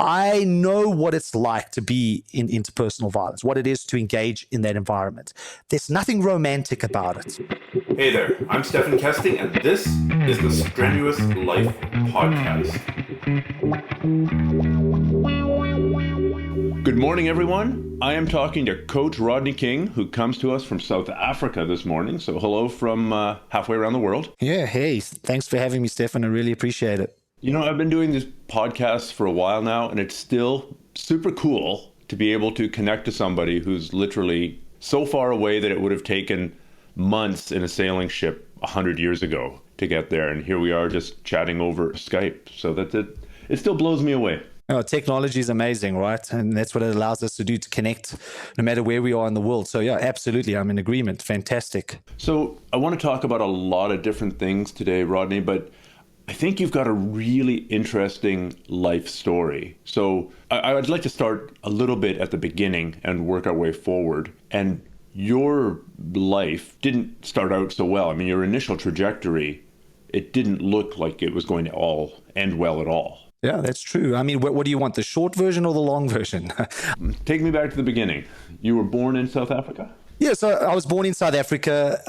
I know what it's like to be in interpersonal violence, what it is to engage in that environment. There's nothing romantic about it. Hey there, I'm Stefan Kesting, and this is the Strenuous Life Podcast. Good morning, everyone. I am talking to Coach Rodney King, who comes to us from South Africa this morning. So hello from halfway around the world. Yeah, hey, thanks for having me, Stefan. I really appreciate it. You know, I've been doing these podcasts for a while now, and it's still super cool to be able to connect to somebody who's literally so far away that it would have taken months in a sailing ship 100 years ago to get there. And here we are just chatting over Skype. So that it still blows me away. Oh, technology is amazing, right? And that's what it allows us to do, to connect no matter where we are in the world. So yeah, absolutely. I'm in agreement. Fantastic. So I want to talk about a lot of different things today, Rodney, but I think you've got a really interesting life story. So I'd like to start a little bit at the beginning and work our way forward. And your life didn't start out so well. I mean, your initial trajectory, it didn't look like it was going to all end well at all. Yeah, that's true. I mean, what do you want, the short version or the long version? Take me back to the beginning. You were born in South Africa? Yeah, so I was born in South Africa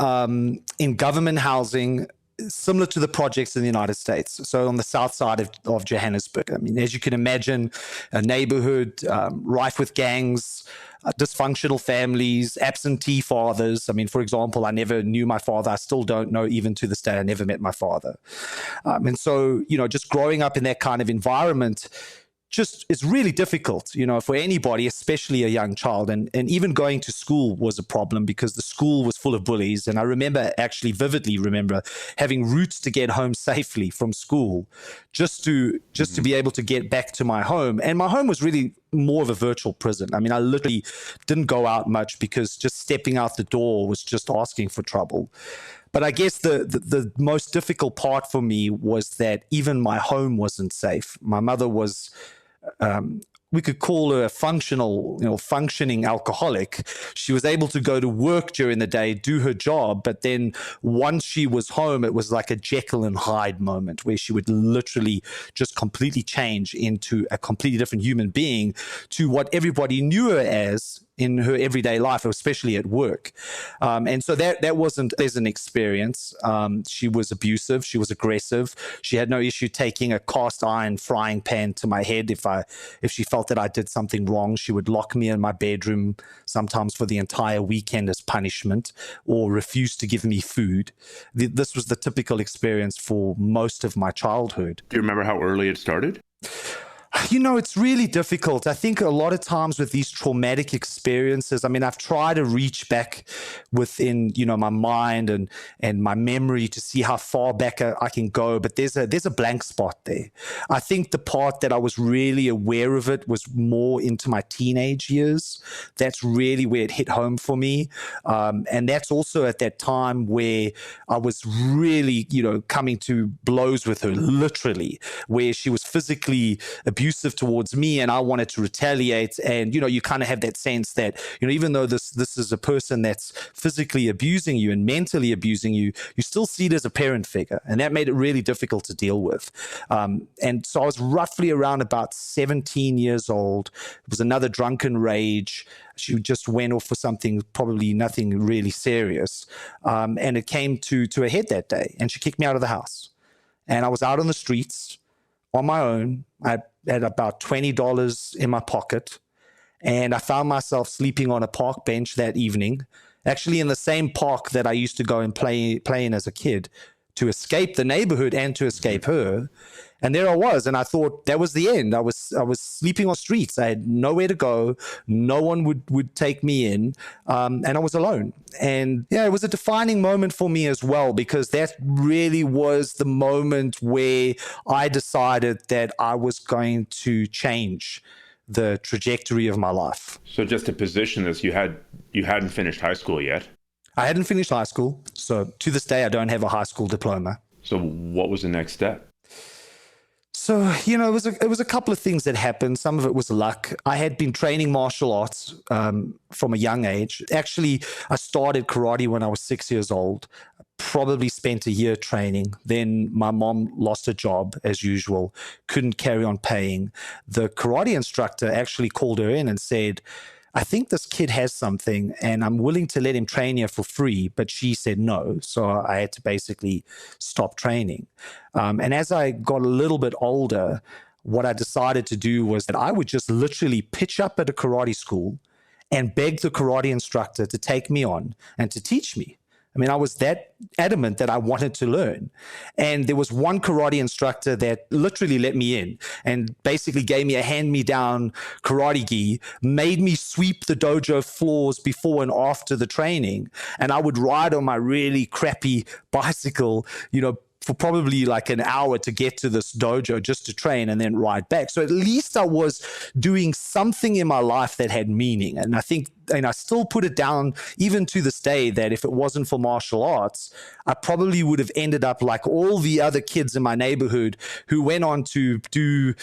in government housing, similar to the projects in the United States. So on the south side of Johannesburg. I mean, as you can imagine, a neighborhood rife with gangs, dysfunctional families, absentee fathers. I mean, for example, I never knew my father. I still don't know, even to this day, I never met my father. And so, you know, just growing up in that kind of environment, just it's really difficult, you know, for anybody, especially a young child. And even going to school was a problem because the school was full of bullies. And I vividly remember having routes to get home safely from school just to be able to get back to my home. And my home was really more of a virtual prison. I mean, I literally didn't go out much because just stepping out the door was just asking for trouble. But I guess the most difficult part for me was that even my home wasn't safe. My mother was, we could call her a functioning alcoholic. She was able to go to work during the day, do her job, but then once she was home, it was like a Jekyll and Hyde moment where she would literally just completely change into a completely different human being to what everybody knew her as in her everyday life, especially at work. And so that wasn't a pleasant experience. She was abusive. She was aggressive. She had no issue taking a cast iron frying pan to my head. If she felt that I did something wrong, she would lock me in my bedroom sometimes for the entire weekend as punishment, or refuse to give me food. This was the typical experience for most of my childhood. Do you remember how early it started? You know, it's really difficult. I think a lot of times with these traumatic experiences, I mean, I've tried to reach back within, you know, my mind and my memory to see how far back I can go, but there's a blank spot there. I think the part that I was really aware of it was more into my teenage years. That's really where it hit home for me. And that's also at that time where I was really, you know, coming to blows with her, literally, where she was physically abusive towards me and I wanted to retaliate. And, you know, you kind of have that sense that, you know, even though this is a person that's physically abusing you and mentally abusing you, you still see it as a parent figure. And that made it really difficult to deal with. And so I was roughly around about 17 years old. It was another drunken rage. She just went off for something, probably nothing really serious. And it came to a head that day and she kicked me out of the house. And I was out on the streets on my own. I had about $20 in my pocket, and I found myself sleeping on a park bench that evening, actually in the same park that I used to go and play in as a kid to escape the neighborhood and to escape her. And there I was, and I thought that was the end. I was sleeping on streets. I had nowhere to go. No one would take me in, and I was alone. And yeah, it was a defining moment for me as well, because that really was the moment where I decided that I was going to change the trajectory of my life. So just to position this, you hadn't finished high school yet? I hadn't finished high school, so to this day I don't have a high school diploma. So what was the next step? So, you know, it was a couple of things that happened. Some of it was luck. I had been training martial arts from a young age. Actually, I started karate when I was 6 years old. probably spent a year training. Then my mom lost her job as usual, couldn't carry on paying. The karate instructor actually called her in and said, I think this kid has something and I'm willing to let him train here for free. But she said no. So I had to basically stop training. And as I got a little bit older, what I decided to do was that I would just literally pitch up at a karate school and beg the karate instructor to take me on and to teach me. I mean, I was that adamant that I wanted to learn. And there was one karate instructor that literally let me in and basically gave me a hand-me-down karate gi, made me sweep the dojo floors before and after the training. And I would ride on my really crappy bicycle, for probably like an hour to get to this dojo just to train and then ride back. So at least I was doing something in my life that had meaning. And I think, and I still put it down even to this day, that if it wasn't for martial arts, I probably would have ended up like all the other kids in my neighborhood who went on to do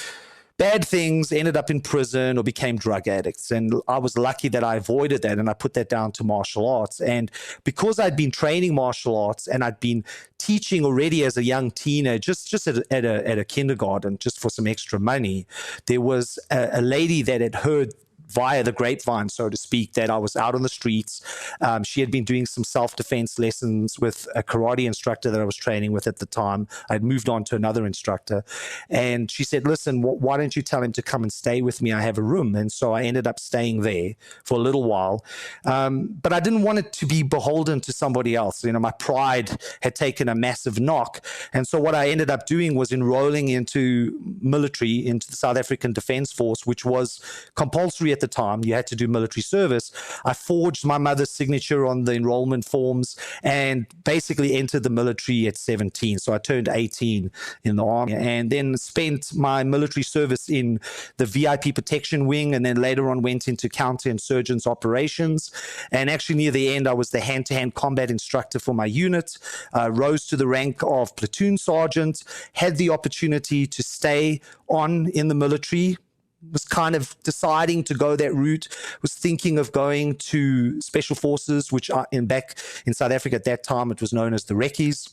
bad things, ended up in prison or became drug addicts. And I was lucky that I avoided that, and I put that down to martial arts. And because I'd been training martial arts and I'd been teaching already as a young teenager, just at a kindergarten, just for some extra money, there was a lady that had heard via the grapevine, so to speak, that I was out on the streets. She had been doing some self-defense lessons with a karate instructor that I was training with at the time. I'd moved on to another instructor. And she said, listen, why don't you tell him to come and stay with me? I have a room. And so I ended up staying there for a little while. But I didn't want it to be beholden to somebody else. My pride had taken a massive knock. And so what I ended up doing was enrolling into military, into the South African Defence Force, which was compulsory at the time. You had to do military service. I forged my mother's signature on the enrollment forms and basically entered the military at 17. So I turned 18 in the army and then spent my military service in the VIP protection wing, and then later on went into counterinsurgents operations. And actually near the end, I was the hand-to-hand combat instructor for my unit, rose to the rank of platoon sergeant, had the opportunity to stay on in the military, was kind of deciding to go that route, was thinking of going to Special Forces, which back in South Africa at that time, it was known as the Reckies.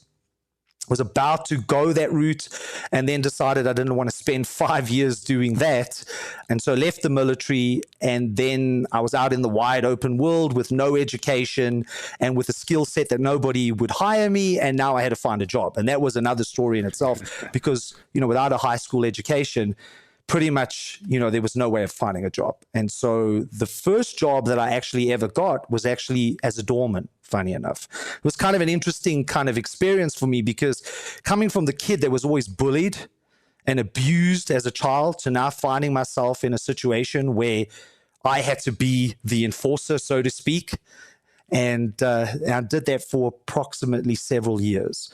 Was about to go that route and then decided I didn't want to spend 5 years doing that. And so left the military, and then I was out in the wide open world with no education and with a skill set that nobody would hire me. And now I had to find a job. And that was another story in itself because, without a high school education, pretty much, there was no way of finding a job. And so the first job that I actually ever got was actually as a doorman, funny enough. It was kind of an interesting kind of experience for me because coming from the kid that was always bullied and abused as a child to now finding myself in a situation where I had to be the enforcer, so to speak. And I did that for approximately several years.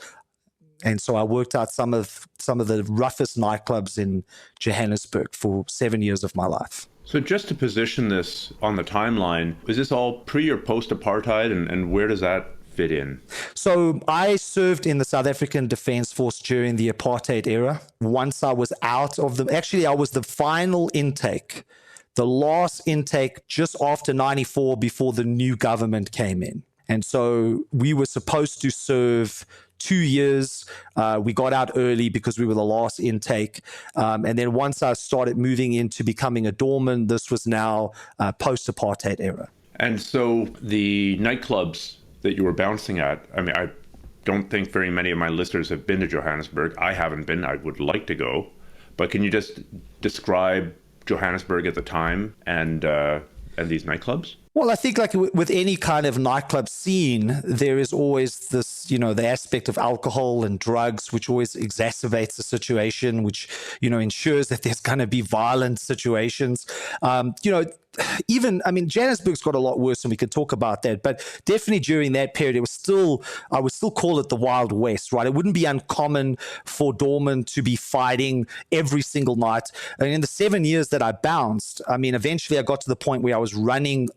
And so I worked out some of the roughest nightclubs in Johannesburg for 7 years of my life. So just to position this on the timeline, is this all pre or post-apartheid, and where does that fit in? So I served in the South African Defence Force during the apartheid era. Once I was out of I was the final intake, the last intake just after 94 before the new government came in. And so we were supposed to serve 2 years. We got out early because we were the last intake. And then once I started moving into becoming a doorman, this was now post-apartheid era. And so the nightclubs that you were bouncing at, I don't think very many of my listeners have been to Johannesburg. I haven't been. I would like to go. But can you just describe Johannesburg at the time and these nightclubs? Well, I think like with any kind of nightclub scene, there is always this, the aspect of alcohol and drugs, which always exacerbates the situation, which, ensures that there's going to be violent situations. Johannesburg's got a lot worse, and we could talk about that. But definitely during that period, I would still call it the Wild West, right? It wouldn't be uncommon for doormen to be fighting every single night. And in the 7 years that I bounced, eventually I got to the point where I was running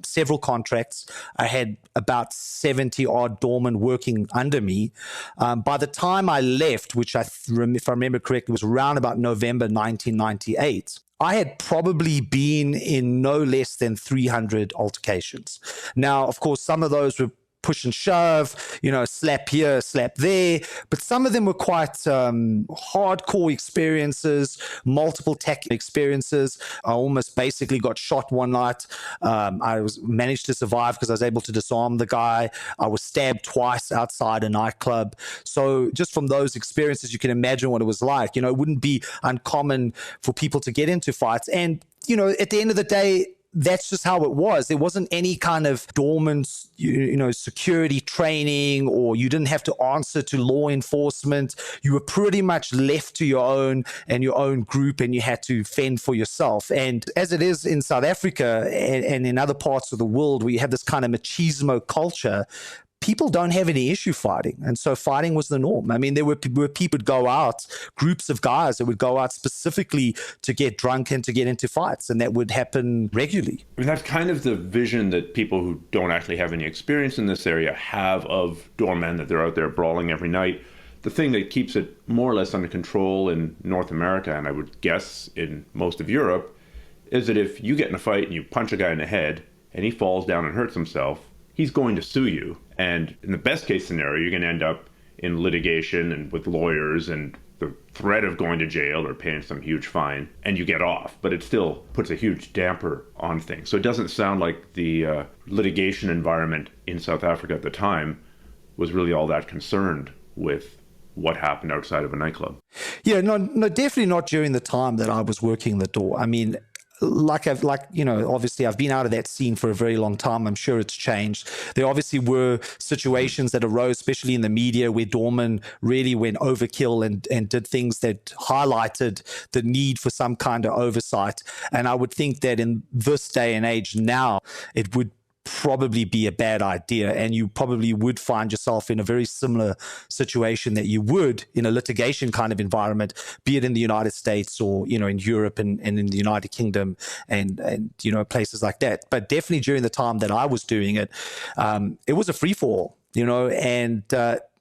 several contracts. I had about 70 odd doormen working under me. By the time I left, which if I remember correctly, was around about November 1998, I had probably been in no less than 300 altercations. Now, of course, some of those were push and shove, slap here, slap there. But some of them were quite hardcore experiences, multiple tactical experiences. I almost basically got shot one night. I managed to survive because I was able to disarm the guy. I was stabbed twice outside a nightclub. So just from those experiences, you can imagine what it was like. It wouldn't be uncommon for people to get into fights. And, at the end of the day, that's just how it was. There wasn't any kind of dormant, security training, or you didn't have to answer to law enforcement. You were pretty much left to your own and your own group, and you had to fend for yourself. And as it is in South Africa and in other parts of the world where you have this kind of machismo culture, people don't have any issue fighting. And so fighting was the norm. I mean, there were people would go out, groups of guys that would go out specifically to get drunk and to get into fights. And that would happen regularly. I mean, that's kind of the vision that people who don't actually have any experience in this area have of doormen, that they're out there brawling every night. The thing that keeps it more or less under control in North America, and I would guess in most of Europe, is that if you get in a fight and you punch a guy in the head and he falls down and hurts himself, he's going to sue you. And in the best case scenario, you're going to end up in litigation and with lawyers and the threat of going to jail or paying some huge fine, and you get off. But it still puts a huge damper on things. So it doesn't sound like the litigation environment in South Africa at the time was really all that concerned with what happened outside of a nightclub. Yeah, no, definitely not during the time that I was working the door. I mean, obviously I've been out of that scene for a very long time. I'm sure it's changed. There obviously were situations that arose, especially in the media, where doormen really went overkill and did things that highlighted the need for some kind of oversight. And I would think that in this day and age now, it would probably be a bad idea, and you probably would find yourself in a very similar situation that you would in a litigation kind of environment, be it in the United States or in Europe and in the United Kingdom and places like that. But definitely during the time that I was doing it, it was a free for all, and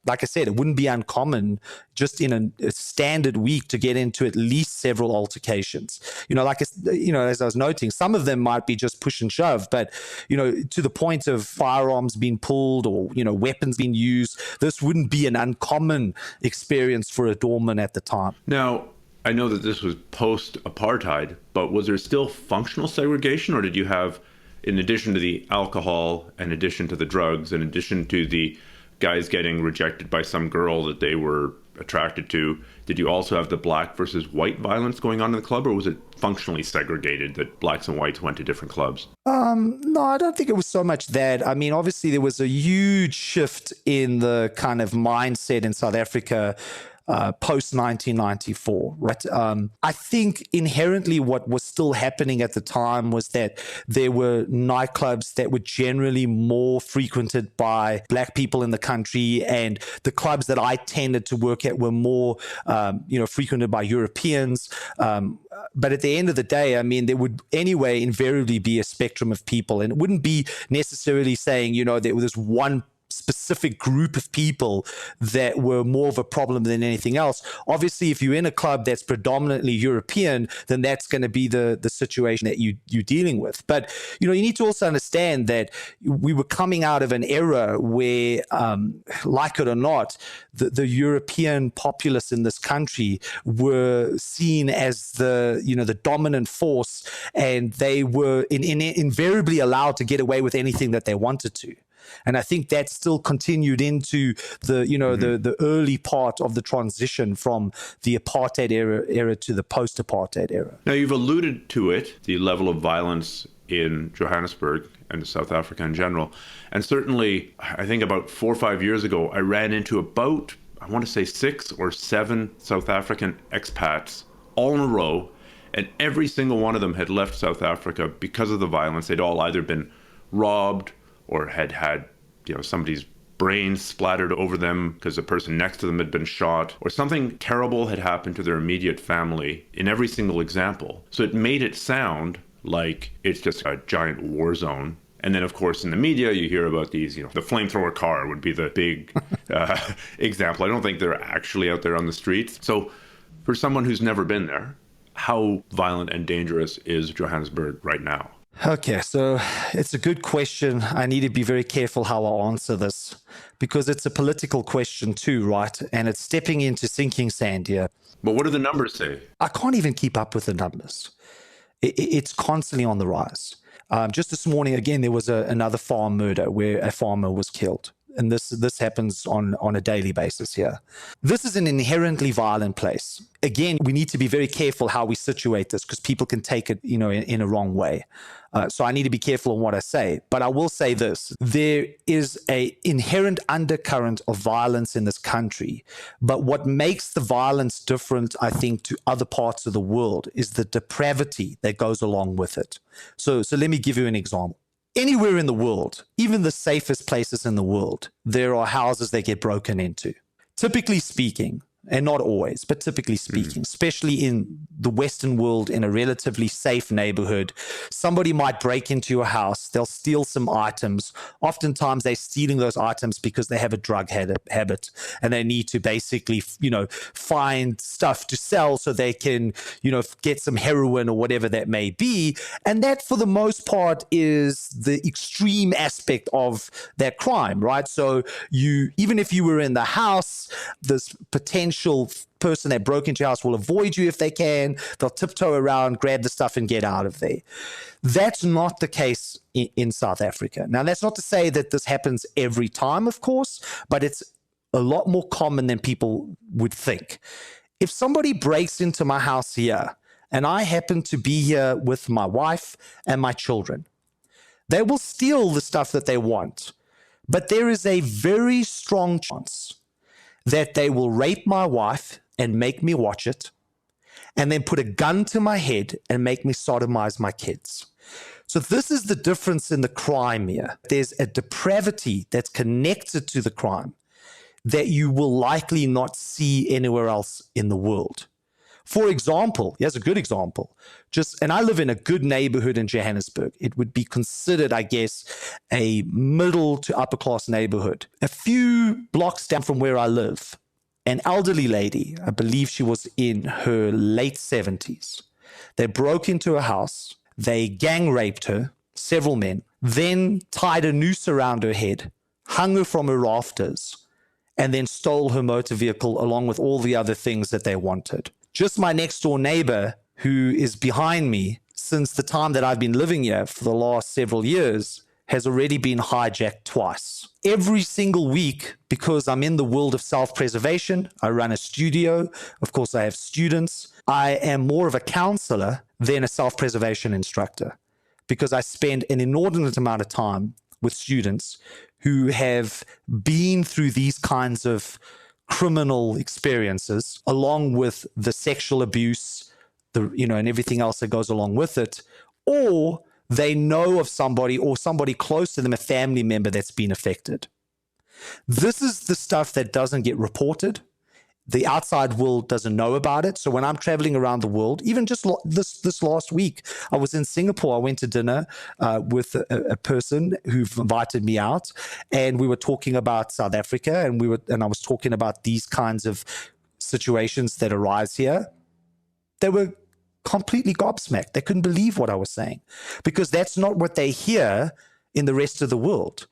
like I said, it wouldn't be uncommon just in a standard week to get into at least several altercations. As I was noting, some of them might be just push and shove, but, to the point of firearms being pulled or, weapons being used, this wouldn't be an uncommon experience for a doorman at the time. Now, I know that this was post-apartheid, but was there still functional segregation, or did you have, in addition to the alcohol, in addition to the drugs, in addition to the guys getting rejected by some girl that they were attracted to, did you also have the black versus white violence going on in the club, or was it functionally segregated that blacks and whites went to different clubs? No, I don't think it was so much that. I mean, obviously there was a huge shift in the kind of mindset in South Africa post 1994, right? I think inherently what was still happening at the time was that there were nightclubs that were generally more frequented by black people in the country, and the clubs that I tended to work at were more, frequented by Europeans. But at the end of the day, I mean, there would anyway invariably be a spectrum of people, and it wouldn't be necessarily saying, there was this one specific group of people that were more of a problem than anything else. Obviously, if you're in a club that's predominantly European, then that's going to be the situation that you're dealing with. But, you need to also understand that we were coming out of an era where, like it or not, the European populace in this country were seen as the dominant force, and they were invariably allowed to get away with anything that they wanted to. And I think that still continued into the early part of the transition from the apartheid era to the post-apartheid era. Now, you've alluded to it, the level of violence in Johannesburg and South Africa in general. And certainly, I think about 4 or 5 years ago, I ran into about, I want to say 6 or 7 South African expats all in a row. And every single one of them had left South Africa because of the violence. They'd all either been robbed or had somebody's brains splattered over them because the person next to them had been shot, or something terrible had happened to their immediate family in every single example. So it made it sound like it's just a giant war zone. And then, of course, in the media, you hear about these, the flamethrower car would be the big example. I don't think they're actually out there on the streets. So for someone who's never been there, how violent and dangerous is Johannesburg right now? Okay, so it's a good question. I need to be very careful how I answer this because it's a political question too, right? And it's stepping into sinking sand here. But what do the numbers say? I can't even keep up with the numbers. It's constantly on the rise. Just this morning, again, there was another farm murder where a farmer was killed. And this happens on a daily basis here. This is an inherently violent place. Again, we need to be very careful how we situate this because people can take it, in a wrong way. So I need to be careful on what I say. But I will say this. There is an inherent undercurrent of violence in this country. But what makes the violence different, I think, to other parts of the world is the depravity that goes along with it. So let me give you an example. Anywhere in the world, even the safest places in the world, there are houses that get broken into. Typically speaking, and not always, but typically speaking, especially in the Western world, in a relatively safe neighborhood, somebody might break into your house. They'll steal some items. Oftentimes they're stealing those items because they have a drug habit and they need to basically, find stuff to sell so they can, get some heroin or whatever that may be. And that for the most part is the extreme aspect of that crime, right? So even if you were in the house, this potential person that broke into your house will avoid you if they can. They'll tiptoe around, grab the stuff and get out of there. That's not the case in South Africa. Now, that's not to say that this happens every time, of course, but it's a lot more common than people would think. If somebody breaks into my house here and I happen to be here with my wife and my children, they will steal the stuff that they want. But there is a very strong chance that they will rape my wife and make me watch it, and then put a gun to my head and make me sodomize my kids. So this is the difference in the crime here. There's a depravity that's connected to the crime that you will likely not see anywhere else in the world. For example, here's a good example. And I live in a good neighborhood in Johannesburg. It would be considered, I guess, a middle to upper class neighborhood. A few blocks down from where I live, an elderly lady, I believe she was in her late 70s. They broke into a house. They gang raped her, several men, then tied a noose around her head, hung her from her rafters, and then stole her motor vehicle along with all the other things that they wanted. Just my next door neighbor, who is behind me since the time that I've been living here for the last several years, has already been hijacked twice. Every single week, because I'm in the world of self-preservation, I run a studio. Of course, I have students. I am more of a counselor than a self-preservation instructor because I spend an inordinate amount of time with students who have been through these kinds of criminal experiences, along with the sexual abuse, and everything else that goes along with it, or they know of somebody or somebody close to them, a family member that's been affected. This is the stuff that doesn't get reported. The outside world doesn't know about it. So when I'm traveling around the world, even just this last week, I was in Singapore. I went to dinner with a person who invited me out, and we were talking about South Africa, and I was talking about these kinds of situations that arise here. They were completely gobsmacked. They couldn't believe what I was saying because that's not what they hear in the rest of the world.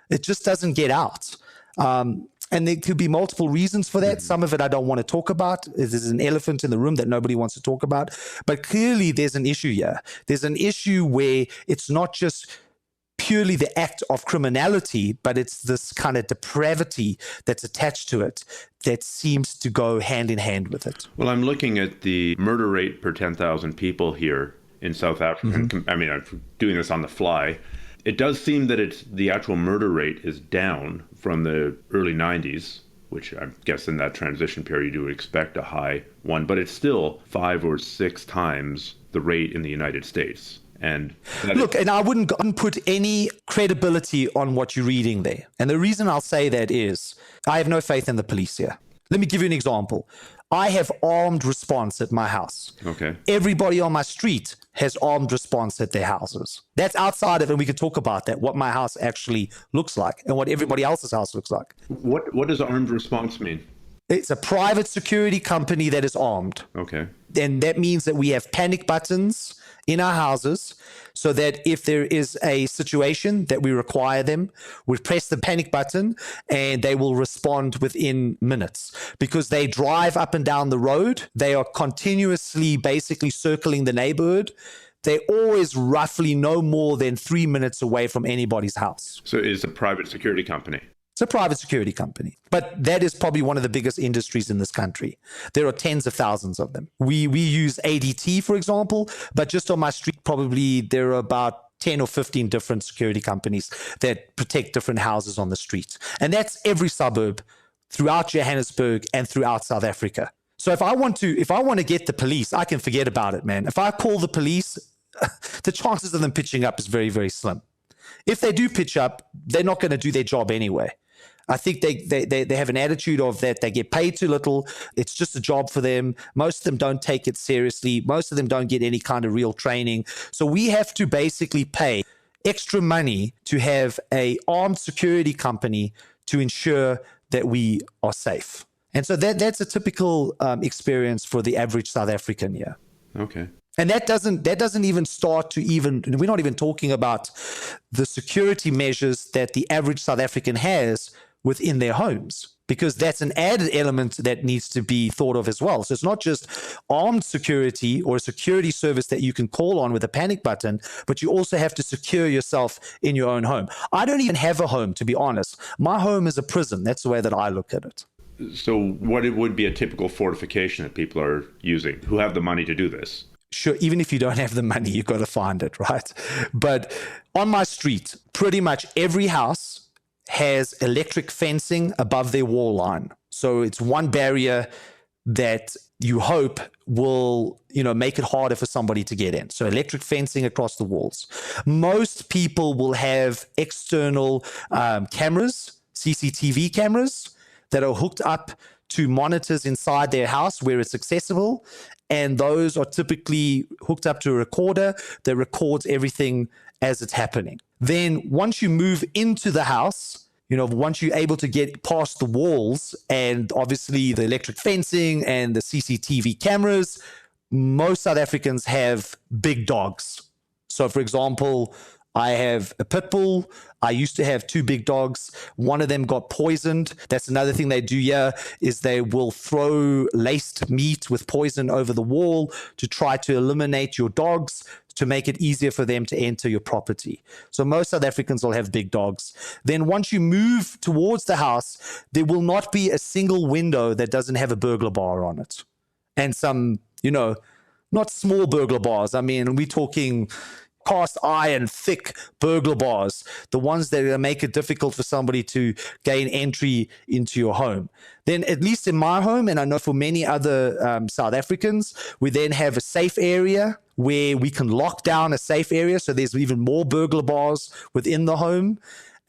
It just doesn't get out. And there could be multiple reasons for that. Some of it I don't want to talk about. There's an elephant in the room that nobody wants to talk about. But clearly there's an issue here. There's an issue where it's not just purely the act of criminality, but it's this kind of depravity that's attached to it that seems to go hand in hand with it. Well, I'm looking at the murder rate per 10,000 people here in South Africa. I mean, I'm doing this on the fly. It does seem that the actual murder rate is down from the early 90s, which I guess in that transition period you would expect a high one, but it's still 5 or 6 times the rate in the United States. And look, and I wouldn't put any credibility on what you're reading there. And the reason I'll say that is I have no faith in the police here. Let me give you an example. I have armed response at my house. Okay. Everybody on my street has armed response at their houses. That's outside of it. We could talk about that, what my house actually looks like and what everybody else's house looks like. What does armed response mean? It's a private security company that is armed. Okay. And that means that we have panic buttons in our houses so that if there is a situation that we require them, we press the panic button and they will respond within minutes because they drive up and down the road. They are continuously basically circling the neighborhood. They're always roughly no more than 3 minutes away from anybody's house. So it's a private security company. It's a private security company, but that is probably one of the biggest industries in this country. There are tens of thousands of them. We use ADT, for example, but just on my street, probably there are about 10 or 15 different security companies that protect different houses on the street. And that's every suburb throughout Johannesburg and throughout South Africa. So if I want to get the police, I can forget about it, man. If I call the police, the chances of them pitching up is very, very slim. If they do pitch up, they're not going to do their job anyway. I think they have an attitude of that they get paid too little. It's just a job for them. Most of them don't take it seriously. Most of them don't get any kind of real training. So we have to basically pay extra money to have a armed security company to ensure that we are safe. And so that's a typical experience for the average South African here. Okay. And that doesn't even start to we're not even talking about the security measures that the average South African has within their homes, because that's an added element that needs to be thought of as well. So it's not just armed security or a security service that you can call on with a panic button, but you also have to secure yourself in your own home. I don't even have a home, to be honest. My home is a prison. That's the way that I look at it. So what it would be a typical fortification that people are using who have the money to do this? Sure, even if you don't have the money, you've got to find it, right? But on my street, pretty much every house has electric fencing above their wall line. So it's one barrier that you hope will, make it harder for somebody to get in. So electric fencing across the walls. Most people will have external cameras, CCTV cameras that are hooked up to monitors inside their house where it's accessible. And those are typically hooked up to a recorder that records everything as it's happening. Then once you move into the house, once you're able to get past the walls and obviously the electric fencing and the CCTV cameras, most South Africans have big dogs. So for example, I have a pit bull. I used to have 2 big dogs. One of them got poisoned. That's another thing they do here is they will throw laced meat with poison over the wall to try to eliminate your dogs, to make it easier for them to enter your property. So most South Africans will have big dogs. Then once you move towards the house, there will not be a single window that doesn't have a burglar bar on it. And some, not small burglar bars. I mean, we're talking cast iron, thick burglar bars, the ones that make it difficult for somebody to gain entry into your home. Then, at least in my home, and I know for many other South Africans, we then have a safe area where we can lock down a safe area. So there's even more burglar bars within the home.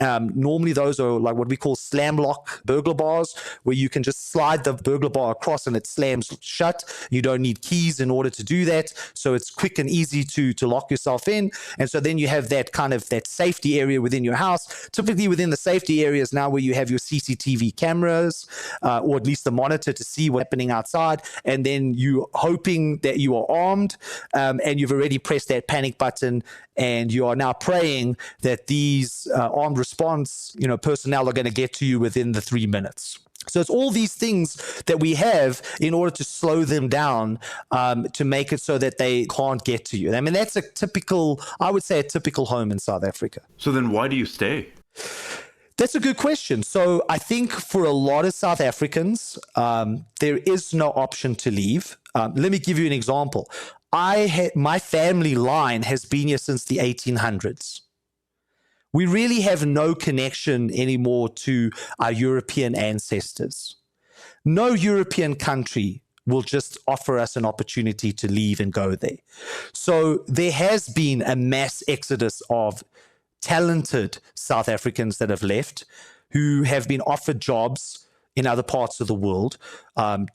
Normally those are like what we call slam lock burglar bars, where you can just slide the burglar bar across and it slams shut. You don't need keys in order to do that. So it's quick and easy to lock yourself in. And so then you have that kind of that safety area within your house. Typically within the safety areas now where you have your CCTV cameras, or at least the monitor to see what's happening outside. And then you hoping that you are armed, and you've already pressed that panic button, and you are now praying that these armed response, personnel are going to get to you within the 3 minutes. So it's all these things that we have in order to slow them down, to make it so that they can't get to you. I mean, that's I would say a typical home in South Africa. So then why do you stay? That's a good question. So I think for a lot of South Africans, there is no option to leave. Let me give you an example. My family line has been here since the 1800s. We really have no connection anymore to our European ancestors. No European country will just offer us an opportunity to leave and go there. So there has been a mass exodus of talented South Africans that have left, who have been offered jobs in other parts of the world.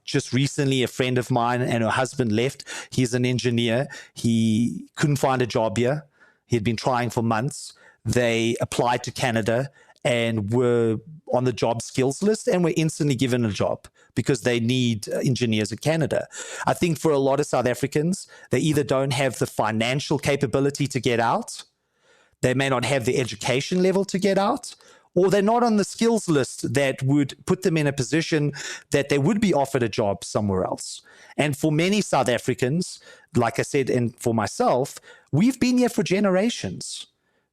Just recently, a friend of mine and her husband left. He's an engineer. He couldn't find a job here. He had been trying for months. They applied to Canada and were on the job skills list and were instantly given a job because they need engineers in Canada. I think for a lot of South Africans, they either don't have the financial capability to get out, they may not have the education level to get out, or they're not on the skills list that would put them in a position that they would be offered a job somewhere else. And for many South Africans, like I said, and for myself, we've been here for generations.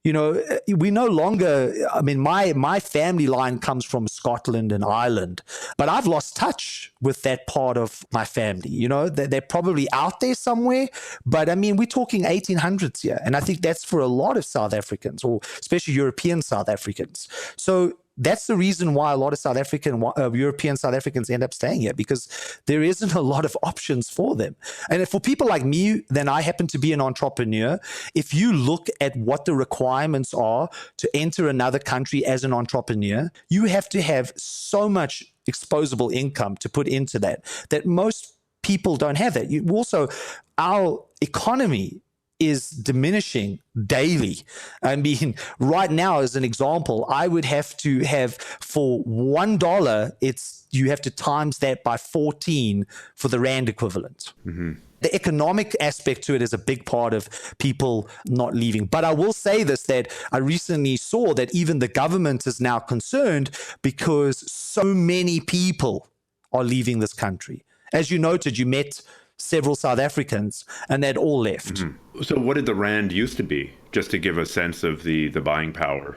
You know, we no longer, I mean, my family line comes from Scotland and Ireland, but I've lost touch with that part of my family. You know, they're probably out there somewhere, but I mean, we're talking 1800s here. And I think that's for a lot of South Africans, or especially European South Africans. So that's the reason why a lot of European South Africans end up staying here, because there isn't a lot of options for them. And for people like me, then I happen to be an entrepreneur. If you look at what the requirements are to enter another country as an entrepreneur, you have to have so much exposable income to put into that most people don't have that. Our economy is diminishing daily. I mean, right now, as an example, I would have to have for $1, you have to times that by 14 for the Rand equivalent. Mm-hmm. The economic aspect to it is a big part of people not leaving. But I will say this, that I recently saw that even the government is now concerned because so many people are leaving this country. As you noted, you met several South Africans, and they'd all left. Mm-hmm. So what did the Rand used to be, just to give a sense of the buying power?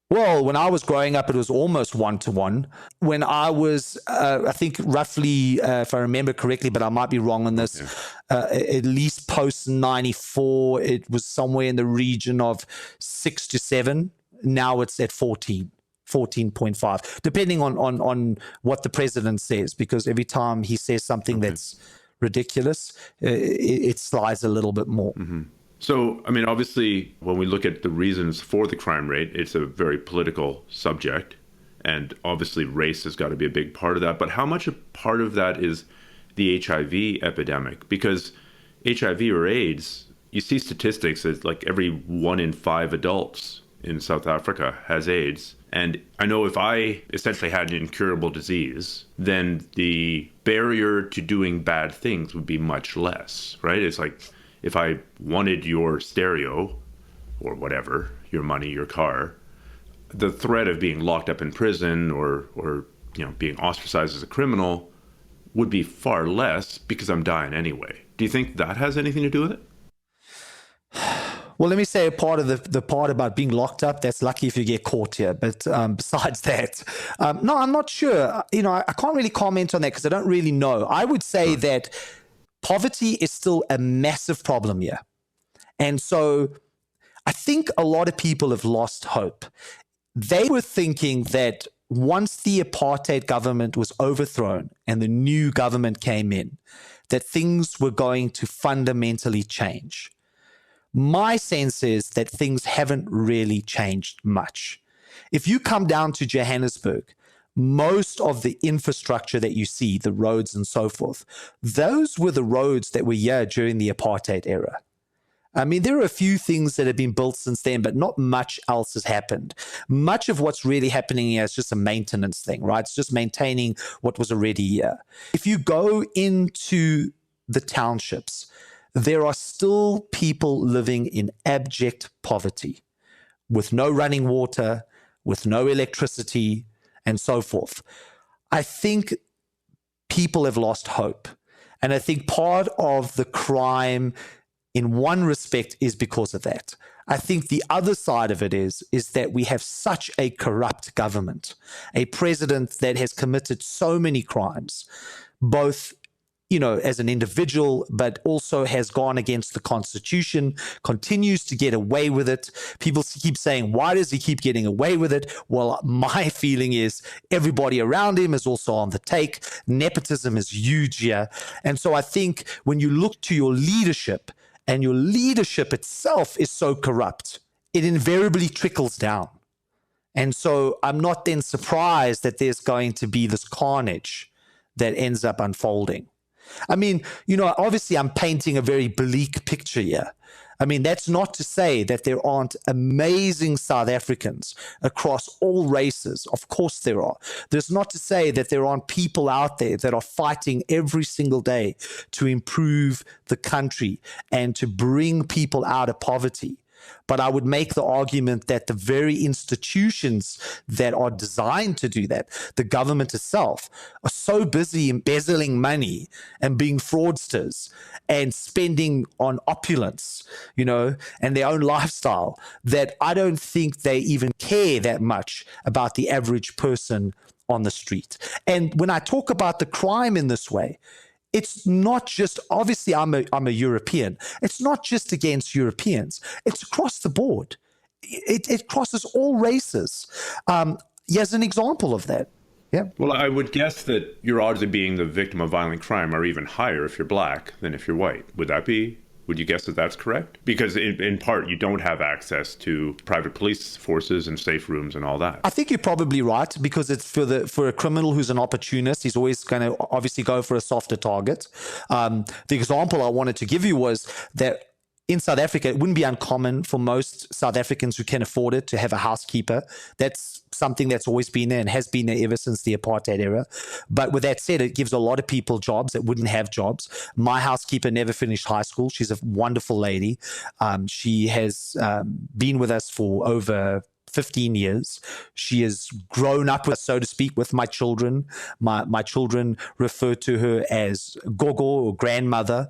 Well, when I was growing up, it was almost 1-to-1. When I was, I think roughly, if I remember correctly, but I might be wrong on this, at least post 94, it was somewhere in the region of 6 to 7. Now it's at 14.5, depending on what the president says, because every time he says something that's ridiculous, it slides a little bit more. Mm-hmm. So, I mean, obviously, when we look at the reasons for the crime rate, it's a very political subject. And obviously, race has got to be a big part of that. But how much a part of that is the HIV epidemic? Because HIV or AIDS, you see statistics that like every 1 in 5 adults in South Africa has AIDS. And I know if I essentially had an incurable disease, then the barrier to doing bad things would be much less, right? It's like if I wanted your stereo or whatever, your money, your car, the threat of being locked up in prison or being ostracized as a criminal would be far less because I'm dying anyway. Do you think that has anything to do with it? Well, let me say a part of the part about being locked up, that's lucky if you get caught here. But besides that, no, I'm not sure. I can't really comment on that because I don't really know. I would say that poverty is still a massive problem here. And so I think a lot of people have lost hope. They were thinking that once the apartheid government was overthrown and the new government came in, that things were going to fundamentally change. My sense is that things haven't really changed much. If you come down to Johannesburg, most of the infrastructure that you see, the roads and so forth, those were the roads that were here during the apartheid era. I mean, there are a few things that have been built since then, but not much else has happened. Much of what's really happening here is just a maintenance thing, right? It's just maintaining what was already here. If you go into the townships, there are still people living in abject poverty with no running water, with no electricity, and so forth. I think people have lost hope. And I think part of the crime in one respect is because of that. I think the other side of it is that we have such a corrupt government, a president that has committed so many crimes, both as an individual, but also has gone against the Constitution, continues to get away with it. People keep saying, why does he keep getting away with it? Well, my feeling is everybody around him is also on the take. Nepotism is huge here. And so I think when you look to your leadership, and your leadership itself is so corrupt, it invariably trickles down. And so I'm not then surprised that there's going to be this carnage that ends up unfolding. I mean, obviously I'm painting a very bleak picture here, I mean, that's not to say that there aren't amazing South Africans across all races. Of course there are. There's not to say that there aren't people out there that are fighting every single day to improve the country and to bring people out of poverty. But I would make the argument that the very institutions that are designed to do that, the government itself, are so busy embezzling money and being fraudsters and spending on opulence, and their own lifestyle, that I don't think they even care that much about the average person on the street. And when I talk about the crime in this way, it's not just, obviously I'm a European. It's not just against Europeans. It's across the board. It crosses all races. As an example of that. Yeah. Well, I would guess that your odds of being the victim of violent crime are even higher if you're black than if you're white. Would you guess that that's correct? Because in part, you don't have access to private police forces and safe rooms and all that. I think you're probably right, because it's for a criminal who's an opportunist, he's always going to obviously go for a softer target. The example I wanted to give you was that in South Africa, it wouldn't be uncommon for most South Africans who can afford it to have a housekeeper. That's something that's always been there and has been there ever since the apartheid era. But with that said, it gives a lot of people jobs that wouldn't have jobs. My housekeeper never finished high school. She's a wonderful lady. She has been with us for over 15 years. She has grown up with, so to speak, with my children. My children refer to her as Gogo or grandmother.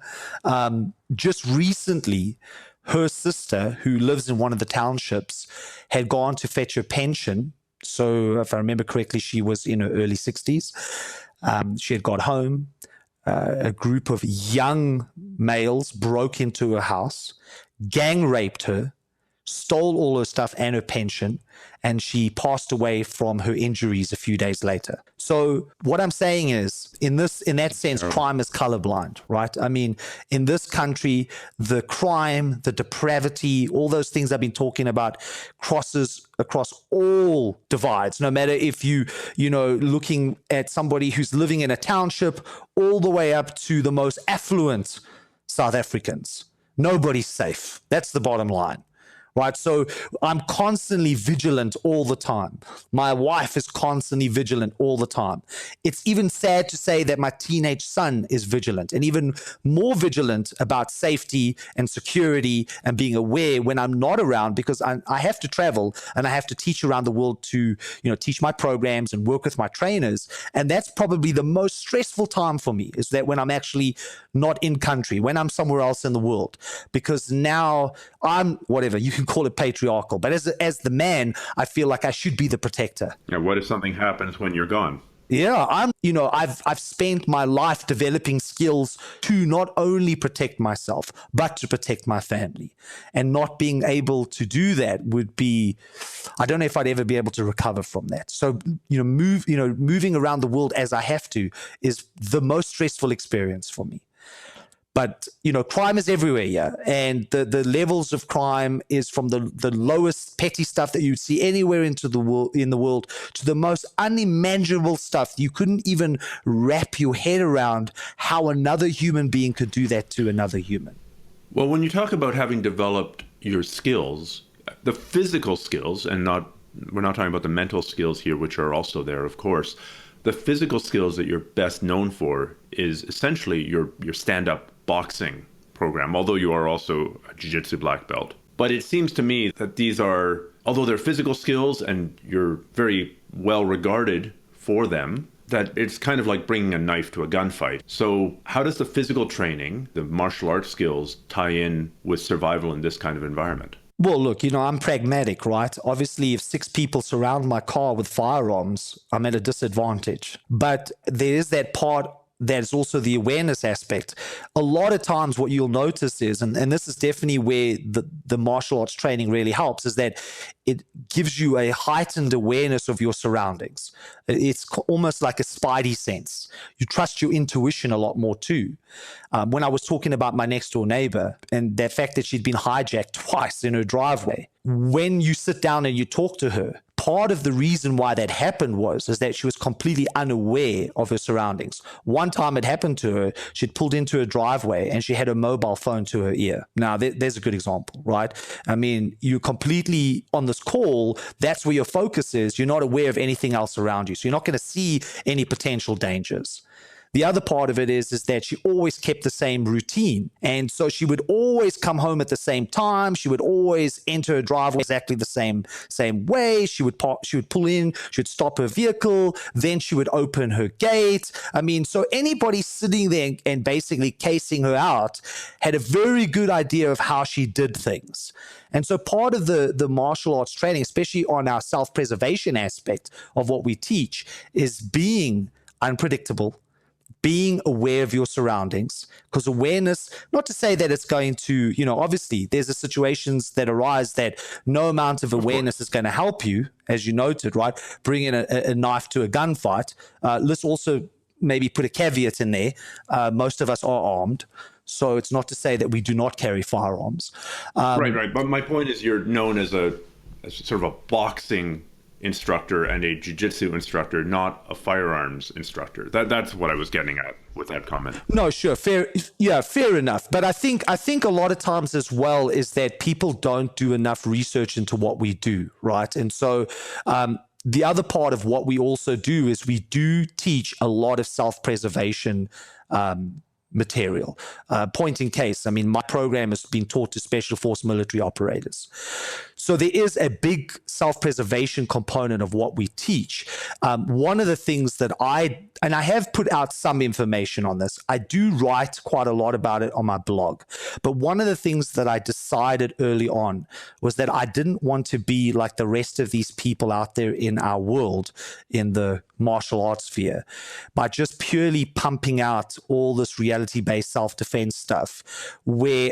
Just recently, her sister, who lives in one of the townships, had gone to fetch her pension. So if I remember correctly, she was in her early 60s. She had got home. A group of young males broke into her house, gang raped her, stole all her stuff and her pension, and she passed away from her injuries a few days later. So what I'm saying is, in that sense, crime is colorblind, right? I mean, in this country, the crime, the depravity, all those things I've been talking about crosses across all divides, no matter if looking at somebody who's living in a township all the way up to the most affluent South Africans. Nobody's safe. That's the bottom line. Right. So I'm constantly vigilant all the time. My wife is constantly vigilant all the time. It's even sad to say that my teenage son is vigilant, and even more vigilant about safety and security and being aware when I'm not around, because I have to travel and I have to teach around the world to, teach my programs and work with my trainers. And that's probably the most stressful time for me, is that when I'm actually not in country, when I'm somewhere else in the world, because now I'm whatever you can call it patriarchal, but as the man, I feel like I should be the protector. Yeah. What if something happens when you're gone? Yeah, I've spent my life developing skills to not only protect myself, but to protect my family. And not being able to do that would be, I don't know if I'd ever be able to recover from that. So, moving around the world as I have to is the most stressful experience for me. But, crime is everywhere, yeah. And the levels of crime is from the lowest petty stuff that you'd see anywhere in the world to the most unimaginable stuff. You couldn't even wrap your head around how another human being could do that to another human. Well, when you talk about having developed your skills, the physical skills, and we're not talking about the mental skills here, which are also there, of course. The physical skills that you're best known for is essentially your stand-up boxing program, although you are also a jiu-jitsu black belt. But it seems to me that these are, although they're physical skills and you're very well regarded for them, that it's kind of like bringing a knife to a gunfight. So how does the physical training, the martial arts skills, tie in with survival in this kind of environment? Well, look, I'm pragmatic, right? Obviously, if 6 people surround my car with firearms, I'm at a disadvantage. But there is that part that's also the awareness aspect. A lot of times what you'll notice is, and this is definitely where the martial arts training really helps, is that it gives you a heightened awareness of your surroundings. It's almost like a spidey sense. You trust your intuition a lot more too. When I was talking about my next door neighbor and the fact that she'd been hijacked twice in her driveway, when you sit down and you talk to her, part of the reason why that happened is that she was completely unaware of her surroundings. One time it happened to her, she'd pulled into her driveway and she had a mobile phone to her ear. Now, there's a good example, right? I mean, you're completely on this call, that's where your focus is. You're not aware of anything else around you. So you're not going to see any potential dangers. The other part of it is that she always kept the same routine. And so she would always come home at the same time. She would always enter her driveway exactly the same way. She would pull in, she would stop her vehicle, then she would open her gate. I mean, so anybody sitting there and basically casing her out had a very good idea of how she did things. And so part of the martial arts training, especially on our self-preservation aspect of what we teach, is being unpredictable, being aware of your surroundings, because awareness, not to say that it's going to, obviously there's the situations that arise that no amount of awareness is going to help you, as you noted, right? Bringing a knife to a gunfight. Let's also maybe put a caveat in there. Most of us are armed. So it's not to say that we do not carry firearms. Right. But my point is you're known as sort of a boxing instructor and a jiu-jitsu instructor, not a firearms instructor. That's what I was getting at with that comment. No, sure. Fair enough. But I think a lot of times as well is that people don't do enough research into what we do, right? And so the other part of what we also do is we do teach a lot of self-preservation material. Point in case, I mean, my program has been taught to special force military operators. So there is a big self-preservation component of what we teach. One of the things that I have put out some information on this, I do write quite a lot about it on my blog, but one of the things that I decided early on was that I didn't want to be like the rest of these people out there in our world, in the martial arts sphere, by just purely pumping out all this reality-based self-defense stuff where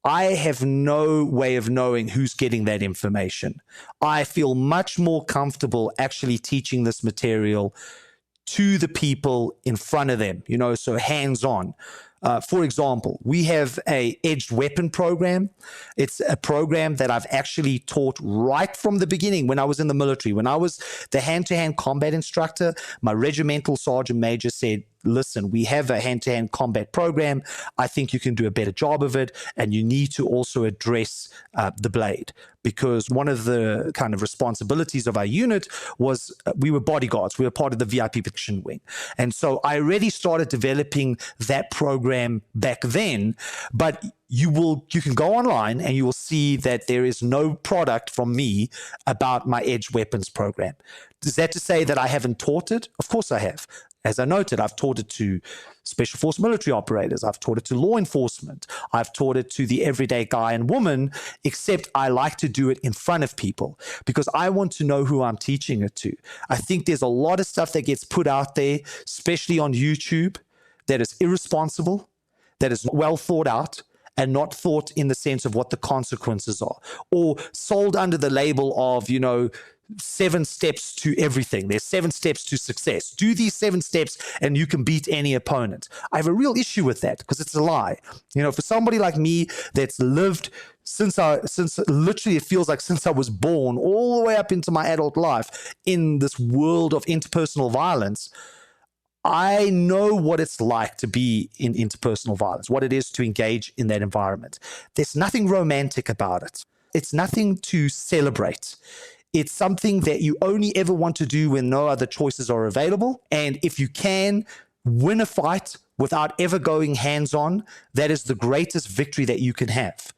I have no way of knowing who's getting that information. I feel much more comfortable actually teaching this material to the people in front of them, so hands-on. For example, we have a edged weapon program. It's a program that I've actually taught right from the beginning when I was in the military. When I was the hand-to-hand combat instructor, my regimental sergeant major said, listen, we have a hand-to-hand combat program. I think you can do a better job of it, and you need to also address the blade, because one of the kind of responsibilities of our unit was we were bodyguards. We were part of the VIP protection wing. And so I already started developing that program back then, but you can go online and you will see that there is no product from me about my edged weapons program. Is that to say that I haven't taught it? Of course I have. As I noted, I've taught it to special force military operators. I've taught it to law enforcement. I've taught it to the everyday guy and woman, except I like to do it in front of people because I want to know who I'm teaching it to. I think there's a lot of stuff that gets put out there, especially on YouTube, that is irresponsible, that is well thought out, and not thought in the sense of what the consequences are, or sold under the label of, 7 steps to everything. There's 7 steps to success. Do these 7 steps and you can beat any opponent. I have a real issue with that because it's a lie. For somebody like me that's lived since literally it feels like since I was born all the way up into my adult life in this world of interpersonal violence, I know what it's like to be in interpersonal violence, what it is to engage in that environment. There's nothing romantic about it. It's nothing to celebrate. It's something that you only ever want to do when no other choices are available. And if you can win a fight without ever going hands-on, that is the greatest victory that you can have.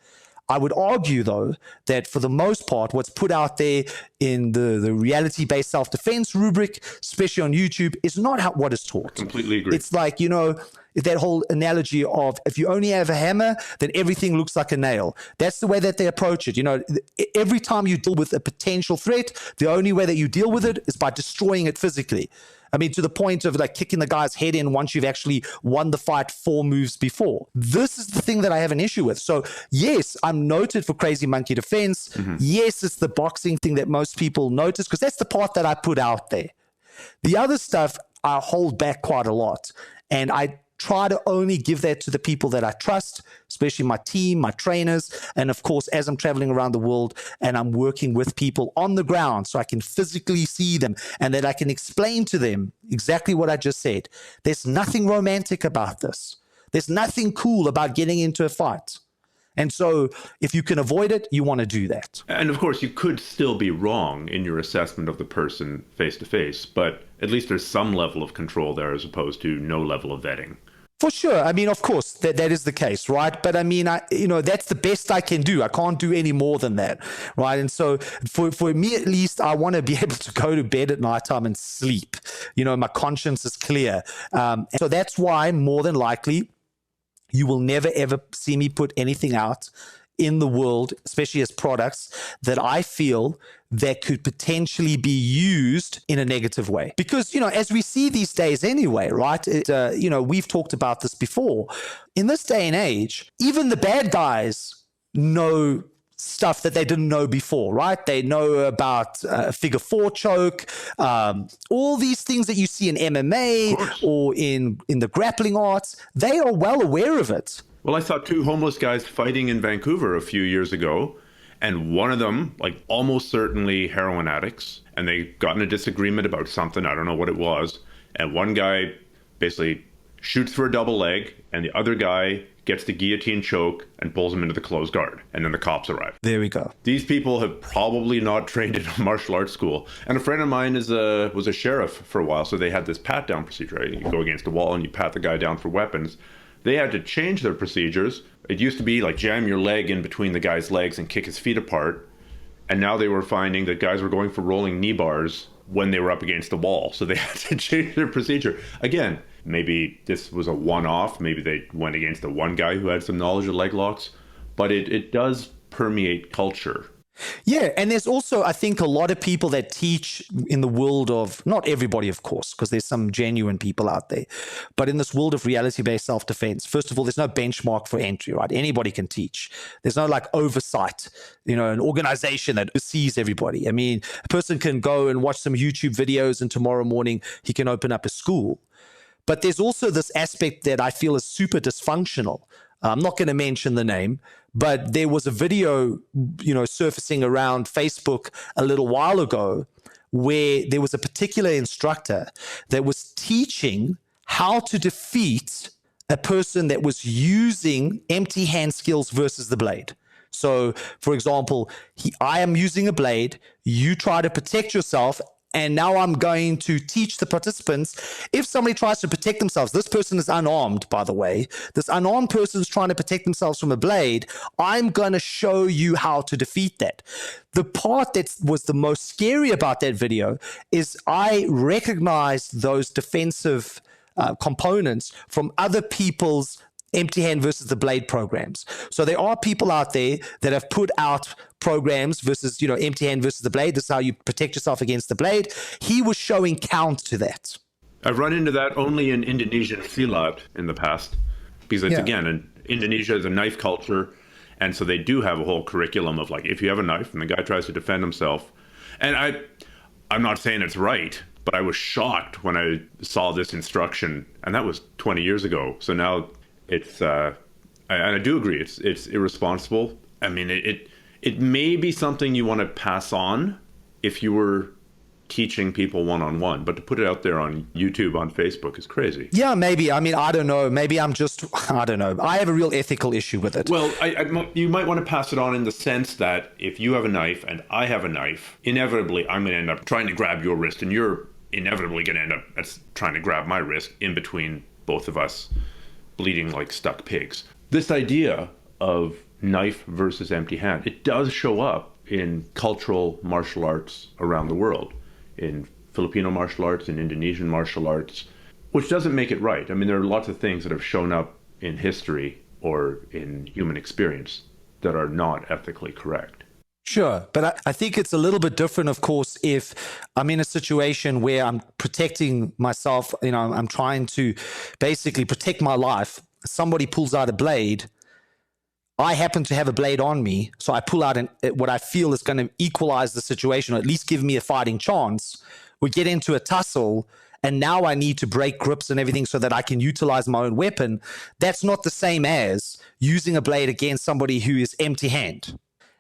I would argue, though, that for the most part, what's put out there in the reality-based self-defense rubric, especially on YouTube, is not what is taught. Completely agree. It's like, that whole analogy of if you only have a hammer, then everything looks like a nail. That's the way that they approach it. Every time you deal with a potential threat, the only way that you deal with it is by destroying it physically. I mean, to the point of like kicking the guy's head in once you've actually won the fight 4 moves before. This is the thing that I have an issue with. So yes, I'm noted for crazy monkey defense. Mm-hmm. Yes, it's the boxing thing that most people notice because that's the part that I put out there. The other stuff I hold back quite a lot. And I try to only give that to the people that I trust, especially my team, my trainers. And of course, as I'm traveling around the world and I'm working with people on the ground so I can physically see them and that I can explain to them exactly what I just said. There's nothing romantic about this. There's nothing cool about getting into a fight. And so if you can avoid it, you want to do that. And of course, you could still be wrong in your assessment of the person face to face, but at least there's some level of control there as opposed to no level of vetting. For sure. I mean, of course, that is the case, right? But I mean, that's the best I can do. I can't do any more than that, right? And so for me, at least, I want to be able to go to bed at nighttime and sleep. My conscience is clear. So that's why, more than likely, you will never, ever see me put anything out in the world, especially as products, that I feel that could potentially be used in a negative way. Because, as we see these days anyway, right? We've talked about this before. In this day and age, even the bad guys know stuff that they didn't know before, right? They know about figure four choke, all these things that you see in MMA or in the grappling arts. They are well aware of it. Well, I saw two homeless guys fighting in Vancouver a few years ago, and one of them, almost certainly heroin addicts, and they got in a disagreement about something, I don't know what it was, and one guy basically shoots for a double leg, and the other guy gets the guillotine choke and pulls him into the closed guard, and then the cops arrive. There we go. These people have probably not trained in a martial arts school. And a friend of mine was a sheriff for a while, so they had this pat-down procedure. Right? You go against a wall and you pat the guy down for weapons. They had to change their procedures. It used to be jam your leg in between the guy's legs and kick his feet apart. And now they were finding that guys were going for rolling knee bars when they were up against the wall. So they had to change their procedure. Again, maybe this was a one-off. Maybe they went against the one guy who had some knowledge of leg locks. But it does permeate culture. Yeah, and there's also, I think, a lot of people that teach in the world of, not everybody, of course, because there's some genuine people out there, but in this world of reality-based self-defense, first of all, there's no benchmark for entry, right? Anybody can teach. There's no oversight, an organization that sees everybody. I mean, a person can go and watch some YouTube videos and tomorrow morning he can open up a school. But there's also this aspect that I feel is super dysfunctional. I'm not going to mention the name, but there was a video, surfacing around Facebook a little while ago where there was a particular instructor that was teaching how to defeat a person that was using empty hand skills versus the blade. So, for example, I am using a blade, you try to protect yourself, and now I'm going to teach the participants, if somebody tries to protect themselves, this person is unarmed, by the way, this unarmed person is trying to protect themselves from a blade, I'm going to show you how to defeat that. The part that was the most scary about that video is I recognized those defensive components from other people's empty hand versus the blade programs. So there are people out there that have put out programs versus, empty hand versus the blade. This is how you protect yourself against the blade. He was showing count to that. I've run into that only in Indonesian silat in the past, because it's, again, Indonesia is a knife culture. And so they do have a whole curriculum of if you have a knife and the guy tries to defend himself. And I'm not saying it's right, but I was shocked when I saw this instruction, and that was 20 years ago. So now it's, and I do agree, it's irresponsible. I mean, it may be something you want to pass on if you were teaching people one-on-one, but to put it out there on YouTube, on Facebook is crazy. Yeah, maybe. I mean, I don't know. Maybe I don't know. I have a real ethical issue with it. Well, you might want to pass it on in the sense that if you have a knife and I have a knife, inevitably I'm going to end up trying to grab your wrist, and you're inevitably going to end up trying to grab my wrist in between both of us, bleeding like stuck pigs. This idea of knife versus empty hand, it does show up in cultural martial arts around the world, in Filipino martial arts, in Indonesian martial arts, which doesn't make it right. I mean, there are lots of things that have shown up in history or in human experience that are not ethically correct. Sure, but I think it's a little bit different, of course, if I'm in a situation where I'm protecting myself, I'm trying to basically protect my life. Somebody pulls out a blade. I happen to have a blade on me, so I pull out what I feel is going to equalize the situation, or at least give me a fighting chance. We get into a tussle, and now I need to break grips and everything so that I can utilize my own weapon, that's not the same as using a blade against somebody who is empty-handed.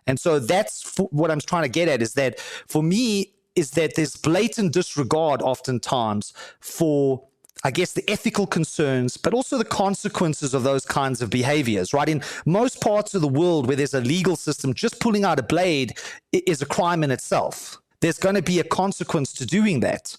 And so that's what I'm trying to get at, is that for me, is that there's blatant disregard oftentimes for, I guess, the ethical concerns, but also the consequences of those kinds of behaviors, right? In most parts of the world where there's a legal system, just pulling out a blade is a crime in itself. There's going to be a consequence to doing that.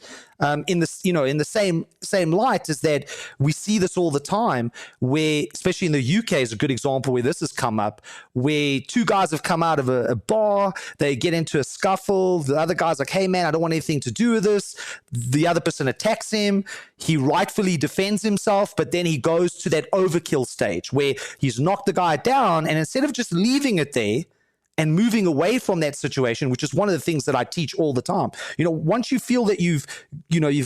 In the same light is that we see this all the time, where, especially in the UK is a good example where this has come up, where two guys have come out of a bar, they get into a scuffle, the other guy's like, hey man, I don't want anything to do with this. The other person attacks him, he rightfully defends himself, but then he goes to that overkill stage where he's knocked the guy down, and instead of just leaving it there and moving away from that situation, which is one of the things that I teach all the time. Once you feel that you've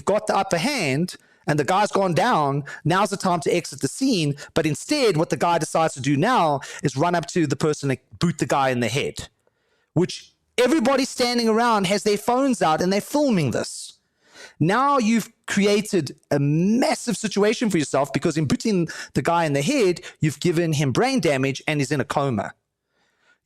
got the upper hand and the guy's gone down, now's the time to exit the scene. But instead, what the guy decides to do now is run up to the person and boot the guy in the head, which everybody standing around has their phones out and they're filming this. Now you've created a massive situation for yourself, because in booting the guy in the head, you've given him brain damage and he's in a coma.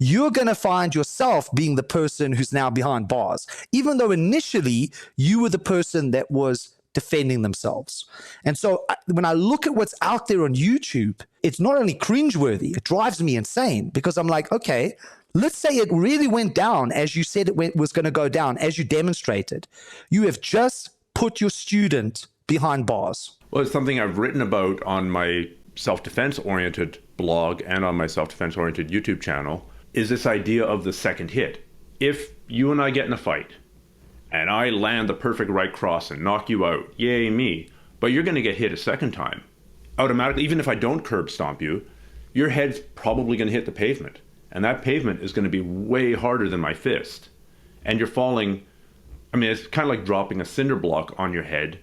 You're going to find yourself being the person who's now behind bars, even though initially you were the person that was defending themselves. And so when I look at what's out there on YouTube, it's not only cringeworthy, it drives me insane, because I'm like, okay, let's say it really went down as you said it was going to go down, as you demonstrated. You have just put your student behind bars. Well, it's something I've written about on my self-defense oriented blog and on my self-defense oriented YouTube channel, is this idea of the second hit. If you and I get in a fight and I land the perfect right cross and knock you out, yay me, but you're going to get hit a second time. Automatically, even if I don't curb stomp you, your head's probably going to hit the pavement. And that pavement is going to be way harder than my fist. And you're falling, it's kind of like dropping a cinder block on your head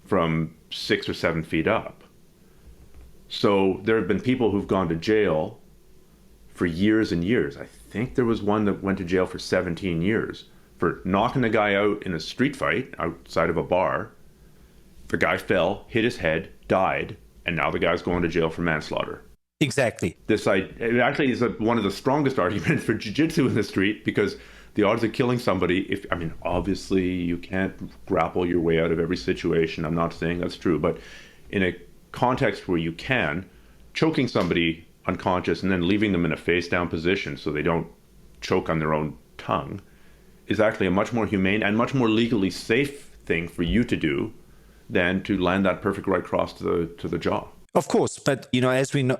from 6 or 7 feet up. So there have been people who've gone to jail for years and years. I think there was one that went to jail for 17 years for knocking a guy out in a street fight outside of a bar. The guy fell, hit his head, died, and now the guy's going to jail for manslaughter. Exactly. It actually is one of the strongest arguments for jiu-jitsu in the street, because the odds of killing somebody, obviously you can't grapple your way out of every situation. I'm not saying that's true, but in a context where you can, choking somebody unconscious and then leaving them in a face down position so they don't choke on their own tongue is actually a much more humane and much more legally safe thing for you to do than to land that perfect right cross to the jaw. Of course, but as we know,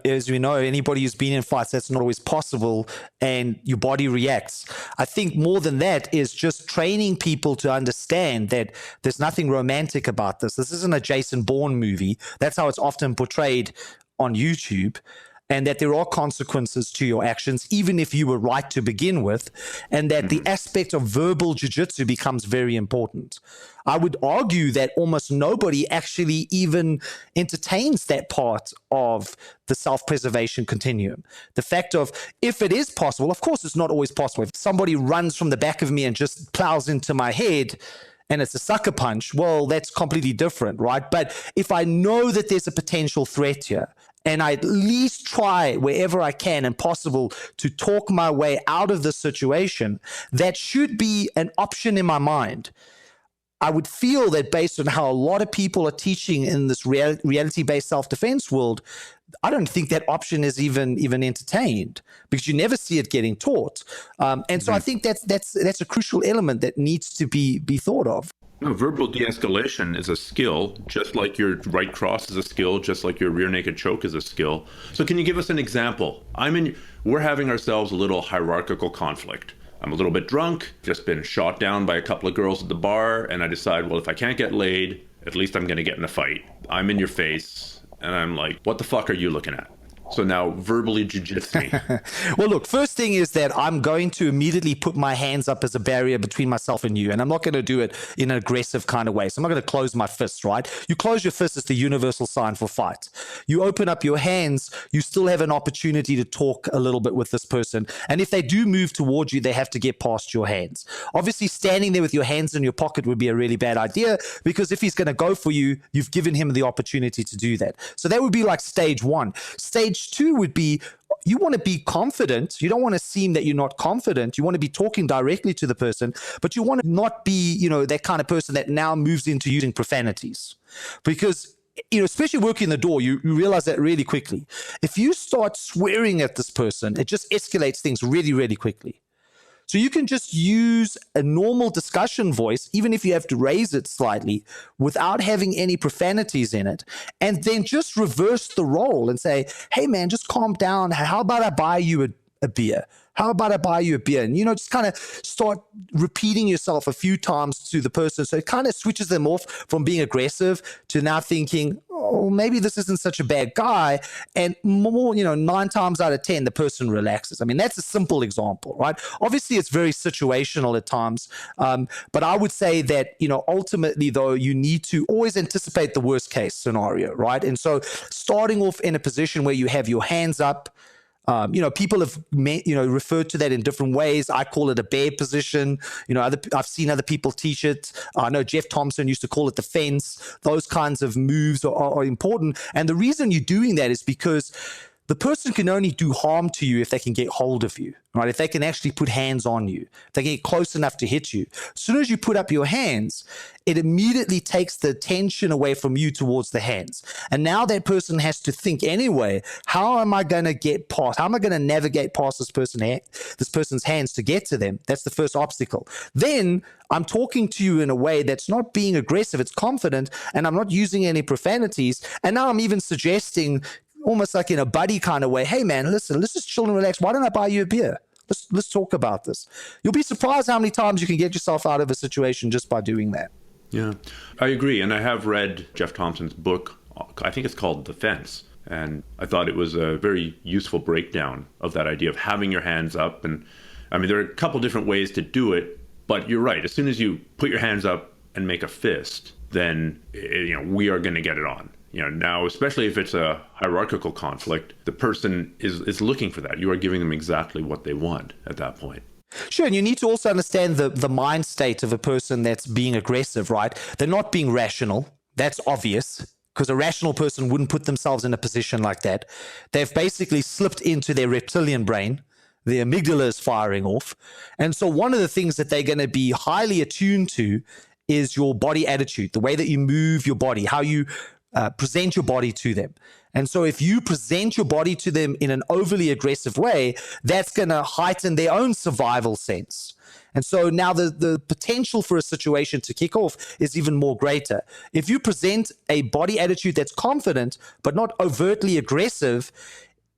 anybody who's been in fights, that's not always possible, and your body reacts. I think more than that is just training people to understand that there's nothing romantic about this. This isn't a Jason Bourne movie. That's how it's often portrayed on YouTube. And that there are consequences to your actions, even if you were right to begin with, and that the aspect of verbal jiu-jitsu becomes very important. I would argue that almost nobody actually even entertains that part of the self-preservation continuum. The fact of, if it is possible, of course it's not always possible. If somebody runs from the back of me and just plows into my head, and it's a sucker punch, well, that's completely different, right? But if I know that there's a potential threat here, and I at least try wherever I can and possible to talk my way out of this situation, that should be an option in my mind. I would feel that based on how a lot of people are teaching in this reality-based self-defense world, I don't think that option is even entertained, because you never see it getting taught. And so I think that's a crucial element that needs to be thought of. No, verbal de-escalation is a skill, just like your right cross is a skill, just like your rear naked choke is a skill. So can you give us an example? We're having ourselves a little hierarchical conflict. I'm a little bit drunk, just been shot down by a couple of girls at the bar, and I decide, well, if I can't get laid, at least I'm going to get in a fight. I'm in your face, and I'm like, what the fuck are you looking at? So now verbally jujitsu me. Well, look, first thing is that I'm going to immediately put my hands up as a barrier between myself and you. And I'm not going to do it in an aggressive kind of way. So I'm not going to close my fists, right? You close your fists, it's the universal sign for fight. You open up your hands, you still have an opportunity to talk a little bit with this person. And if they do move towards you, they have to get past your hands. Obviously, standing there with your hands in your pocket would be a really bad idea, because if he's going to go for you, you've given him the opportunity to do that. So that would be like stage one. Stage two would be, you want to be confident. You don't want to seem that you're not confident. You want to be talking directly to the person, but you want to not be, that kind of person that now moves into using profanities. Because, especially working the door, you realize that really quickly. If you start swearing at this person, it just escalates things really, really quickly. So you can just use a normal discussion voice, even if you have to raise it slightly, without having any profanities in it, and then just reverse the role and say, hey, man, just calm down. How about I buy you a beer? How about I buy you a beer? And, just kind of start repeating yourself a few times to the person. So it kind of switches them off from being aggressive to now thinking, oh, maybe this isn't such a bad guy. And more, 9 times out of 10, the person relaxes. I mean, that's a simple example, right? Obviously, it's very situational at times. But I would say that, ultimately, though, you need to always anticipate the worst case scenario, right? And so starting off in a position where you have your hands up, people have referred to that in different ways. I call it a bear position. I've seen other people teach it. I know Jeff Thompson used to call it the fence. Those kinds of moves are important. And the reason you're doing that is because the person can only do harm to you if they can get hold of you, right? If they can actually put hands on you, if they can get close enough to hit you. As soon as you put up your hands, it immediately takes the attention away from you towards the hands. And now that person has to think anyway, how am I going to get past? How am I going to navigate past this person's hands to get to them? That's the first obstacle. Then I'm talking to you in a way that's not being aggressive, it's confident, and I'm not using any profanities. And now I'm even suggesting, almost like in a buddy kind of way, hey man, listen, let's just chill and relax. Why don't I buy you a beer? Let's talk about this. You'll be surprised how many times you can get yourself out of a situation just by doing that. Yeah, I agree. And I have read Jeff Thompson's book. I think it's called The Fence. And I thought it was a very useful breakdown of that idea of having your hands up. And I mean, there are a couple different ways to do it, but you're right. As soon as you put your hands up and make a fist, then, we are going to get it on. Now, especially if it's a hierarchical conflict, the person is looking for that. You are giving them exactly what they want at that point. Sure, and you need to also understand the mind state of a person that's being aggressive, right? They're not being rational. That's obvious, because a rational person wouldn't put themselves in a position like that. They've basically slipped into their reptilian brain. The amygdala is firing off. And so one of the things that they're going to be highly attuned to is your body attitude, the way that you move your body, how you present your body to them. And so if you present your body to them in an overly aggressive way, that's going to heighten their own survival sense. And so now the potential for a situation to kick off is even more greater. If you present a body attitude that's confident, but not overtly aggressive,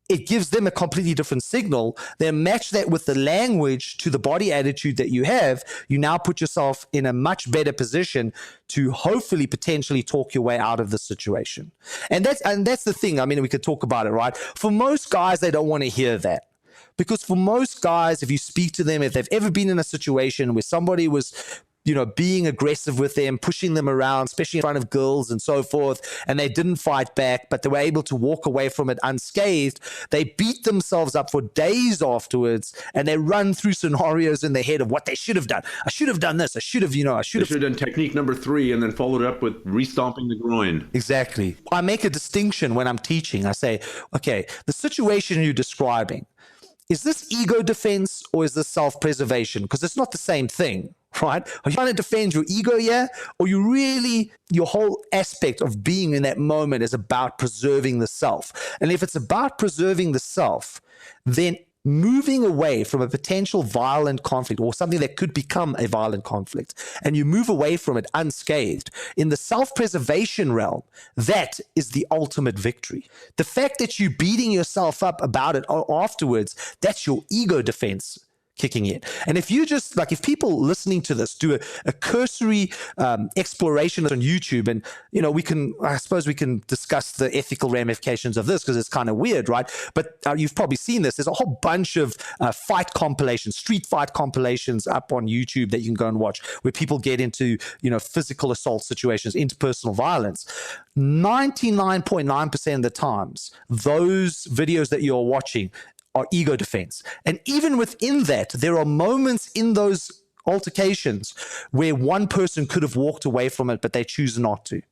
it gives them a completely different signal. Then match that with the language to the body attitude that you have. You now put yourself in a much better position to hopefully potentially talk your way out of the situation. And that's the thing. I mean, we could talk about it, right? For most guys, they don't want to hear that. Because for most guys, if you speak to them, if they've ever been in a situation where somebody was being aggressive with them, pushing them around, especially in front of girls and so forth, and they didn't fight back, but they were able to walk away from it unscathed, they beat themselves up for days afterwards, and they run through scenarios in their head of what they should have done. I should have done this. I should have done technique number 3 and then followed up with restomping the groin. Exactly. I make a distinction when I'm teaching. I say, okay, the situation you're describing, is this ego defense or is this self-preservation? Because it's not the same thing, right? Are you trying to defend your ego here? Or your whole aspect of being in that moment is about preserving the self? And if it's about preserving the self, then moving away from a potential violent conflict or something that could become a violent conflict, and you move away from it unscathed, in the self-preservation realm, that is the ultimate victory. The fact that you're beating yourself up about it afterwards, that's your ego defense kicking in. And if you just like, if people listening to this do a cursory exploration on YouTube, and I suppose we can discuss the ethical ramifications of this because it's kind of weird, right? But you've probably seen this. There's a whole bunch of fight compilations, street fight compilations up on YouTube that you can go and watch, where people get into physical assault situations, interpersonal violence. 99.9% of the times, those videos that you're watching are ego defense. And even within that, there are moments in those altercations where one person could have walked away from it, but they choose not to.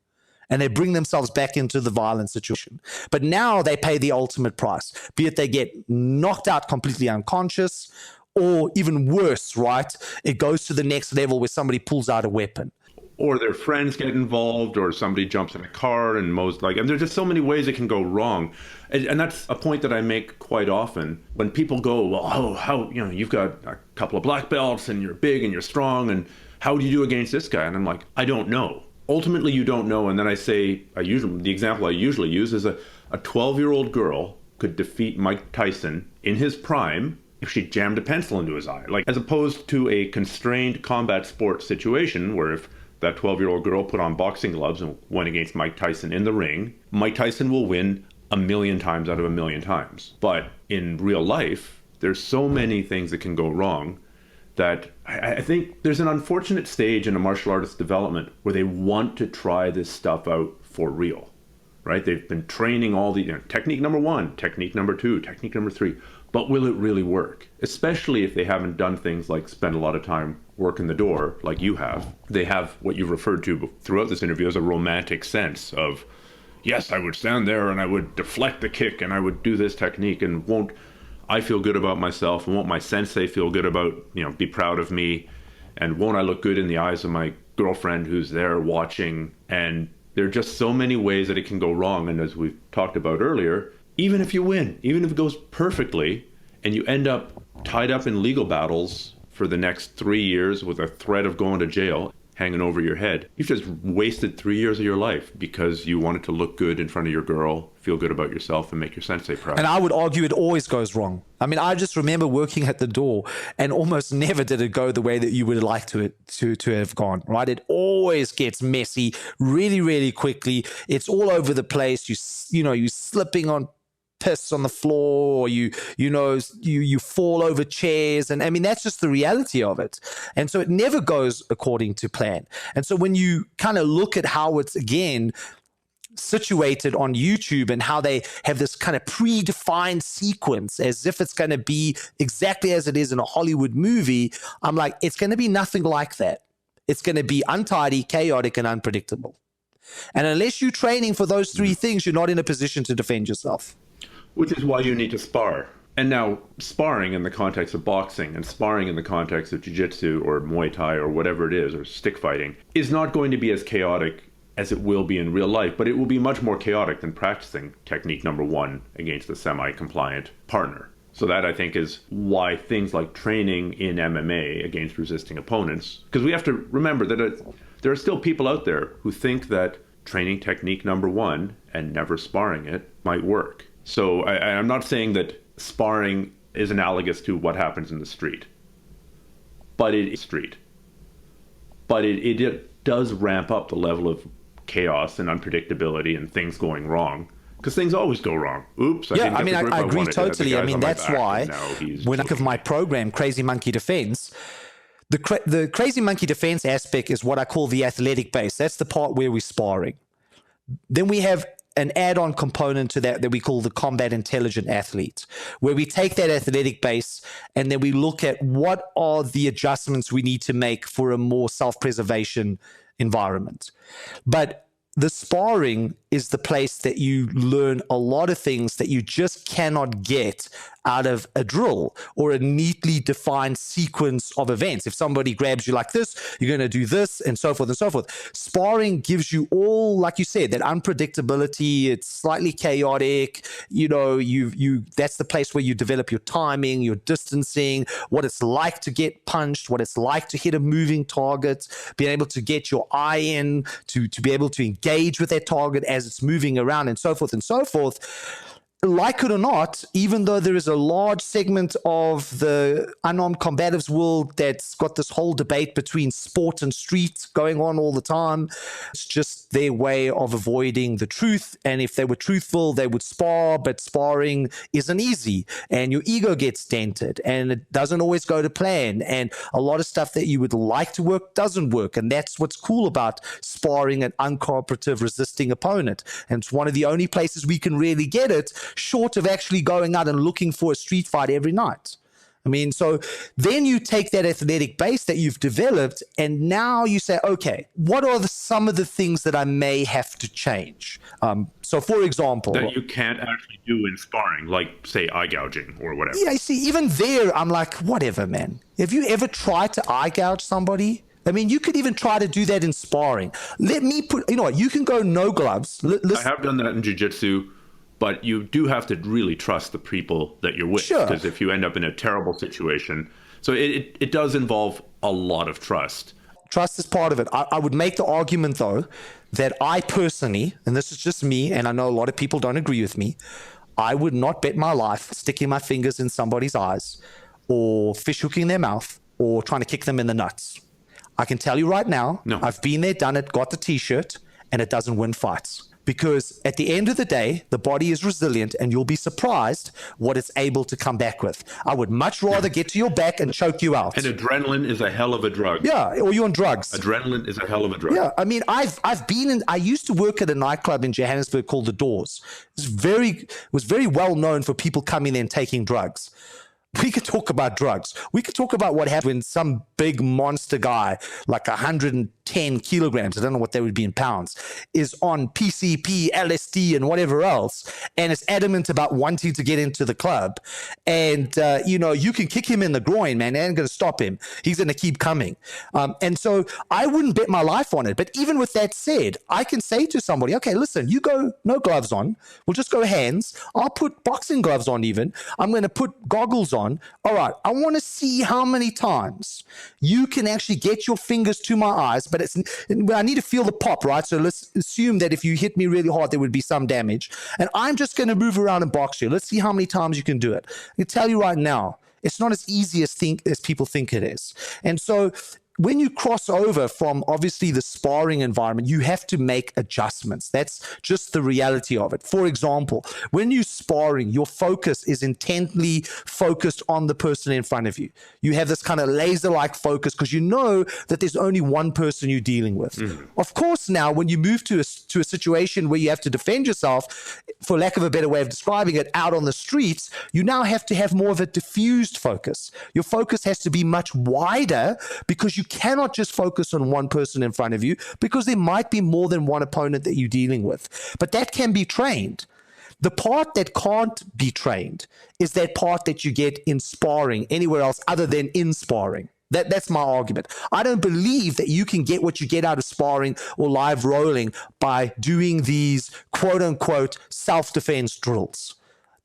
And they bring themselves back into the violent situation. But now they pay the ultimate price, be it they get knocked out completely unconscious, or even worse, right? It goes to the next level where somebody pulls out a weapon. Or their friends get involved, or somebody jumps in a car and and there's just so many ways it can go wrong. And that's a point that I make quite often when people go, well, how you've got a couple of black belts and you're big and you're strong, and how do you do against this guy? And I'm like, I don't know. Ultimately, you don't know. And then I say, the example I usually use is a 12-year-old girl could defeat Mike Tyson in his prime if she jammed a pencil into his eye, as opposed to a constrained combat sport situation where if that 12-year-old girl put on boxing gloves and went against Mike Tyson in the ring, Mike Tyson will win 1,000,000 times out of 1,000,000 times. But in real life, there's so many things that can go wrong that I think there's an unfortunate stage in a martial artist's development where they want to try this stuff out for real, right? They've been training all the technique number 1, technique number 2, technique number 3. But will it really work? Especially if they haven't done things like spend a lot of time working the door like you have. They have what you've referred to throughout this interview as a romantic sense of, yes, I would stand there and I would deflect the kick and I would do this technique, and won't I feel good about myself, and won't my sensei feel good about, be proud of me, and won't I look good in the eyes of my girlfriend who's there watching? And there are just so many ways that it can go wrong. And as we've talked about earlier, even if you win, even if it goes perfectly, and you end up tied up in legal battles for the next 3 years with a threat of going to jail hanging over your head, you've just wasted 3 years of your life because you wanted to look good in front of your girl, feel good about yourself, and make your sensei proud. And I would argue it always goes wrong. I mean, I just remember working at the door, and almost never did it go the way that you would like to have gone, right? It always gets messy really, really quickly. It's all over the place. You're slipping on piss on the floor, or you fall over chairs, and I mean that's just the reality of it. And so it never goes according to plan. And so when you kind of look at how it's again situated on YouTube and how they have this kind of predefined sequence as if it's going to be exactly as it is in a Hollywood movie, I'm like, it's going to be nothing like that. It's going to be untidy, chaotic, and unpredictable. And unless you're training for those 3 things, you're not in a position to defend yourself. Which is why you need to spar. And now, sparring in the context of boxing and sparring in the context of jiu-jitsu or Muay Thai or whatever it is, or stick fighting, is not going to be as chaotic as it will be in real life, but it will be much more chaotic than practicing technique number 1 against a semi-compliant partner. So that, I think, is why things like training in MMA against resisting opponents, because we have to remember that there are still people out there who think that training technique number 1 and never sparring it might work. So I'm not saying that sparring is analogous to what happens in the street, but it does ramp up the level of chaos and unpredictability and things going wrong, because things always go wrong. Oops. I agree totally. I mean, that's why when I think of my program, Crazy Monkey Defense, the Crazy Monkey Defense aspect is what I call the athletic base. That's the part where we're sparring. Then we have an add-on component to that we call the combat intelligent athlete, where we take that athletic base and then we look at what are the adjustments we need to make for a more self-preservation environment. But the sparring is the place that you learn a lot of things that you just cannot get out of a drill or a neatly defined sequence of events. If somebody grabs you like this, you're going to do this, and so forth and so forth. Sparring gives you all, like you said, that unpredictability. It's slightly chaotic. That's the place where you develop your timing, your distancing, what it's like to get punched, what it's like to hit a moving target, being able to get your eye in, to be able to engage with that target as it's moving around, and so forth and so forth. like it or not, even though there is a large segment of the unarmed combatives world that's got this whole debate between sport and street going on all the time, it's just their way of avoiding the truth. And if they were truthful, they would spar, but sparring isn't easy, and your ego gets dented, and it doesn't always go to plan. And a lot of stuff that you would like to work doesn't work. And that's what's cool about sparring an uncooperative, resisting opponent. And it's one of the only places we can really get it, short of actually going out and looking for a street fight every night. I mean, so then you take that athletic base that you've developed, and now you say, okay, what are some of the things that I may have to change? So, for example, that you can't actually do in sparring, like, say, eye gouging or whatever. Yeah, you see, even there, I'm like, whatever, man. Have you ever tried to eye gouge somebody? I mean, you could even try to do that in sparring. Let me put, you know what, you can go no gloves. I have done that in jiu-jitsu. But you do have to really trust the people that you're with. Sure. Because if you end up in a terrible situation, so it does involve a lot of trust. Trust is part of it. I would make the argument, though, that I personally, and this is just me, and I know a lot of people don't agree with me, I would not bet my life sticking my fingers in somebody's eyes or fish hooking their mouth or trying to kick them in the nuts. I can tell you right now, No. I've been there, done it, got the T-shirt, and it doesn't win fights. Because at the end of the day, the body is resilient, and you'll be surprised what it's able to come back with. I would much rather get to your back and choke you out. And adrenaline is a hell of a drug. Yeah, or you're on drugs. Adrenaline is a hell of a drug. Yeah, I mean, I've been in. I used to work at a nightclub in Johannesburg called the Doors. It was very well known for people coming in and taking drugs. We could talk about drugs. We could talk about what happened when some big monster guy, like 110 kilograms, I don't know what that would be in pounds, is on PCP, LSD, and whatever else, and is adamant about wanting to get into the club. And, you can kick him in the groin, man. It ain't going to stop him. He's going to keep coming. And so I wouldn't bet my life on it. But even with that said, I can say to somebody, okay, listen, you go no gloves on. We'll just go hands. I'll put boxing gloves on even. I'm going to put goggles on. All right, I want to see how many times you can actually get your fingers to my eyes, but I need to feel the pop, right? So let's assume that if you hit me really hard, there would be some damage. And I'm just going to move around and box you. Let's see how many times you can do it. I can tell you right now, it's not as easy as people think it is. And so when you cross over from obviously the sparring environment, you have to make adjustments. That's just the reality of it. For example, when you're sparring, your focus is intently focused on the person in front of you. You have this kind of laser-like focus because you know that there's only one person you're dealing with. Mm-hmm. Of course, now when you move to a situation where you have to defend yourself, for lack of a better way of describing it, out on the streets, you now have to have more of a diffused focus. Your focus has to be much wider because you cannot just focus on one person in front of you because there might be more than one opponent that you're dealing with. But that can be trained. The part that can't be trained is that part that you get in sparring anywhere else other than in sparring. That's my argument. I don't believe that you can get what you get out of sparring or live rolling by doing these quote unquote self-defense drills.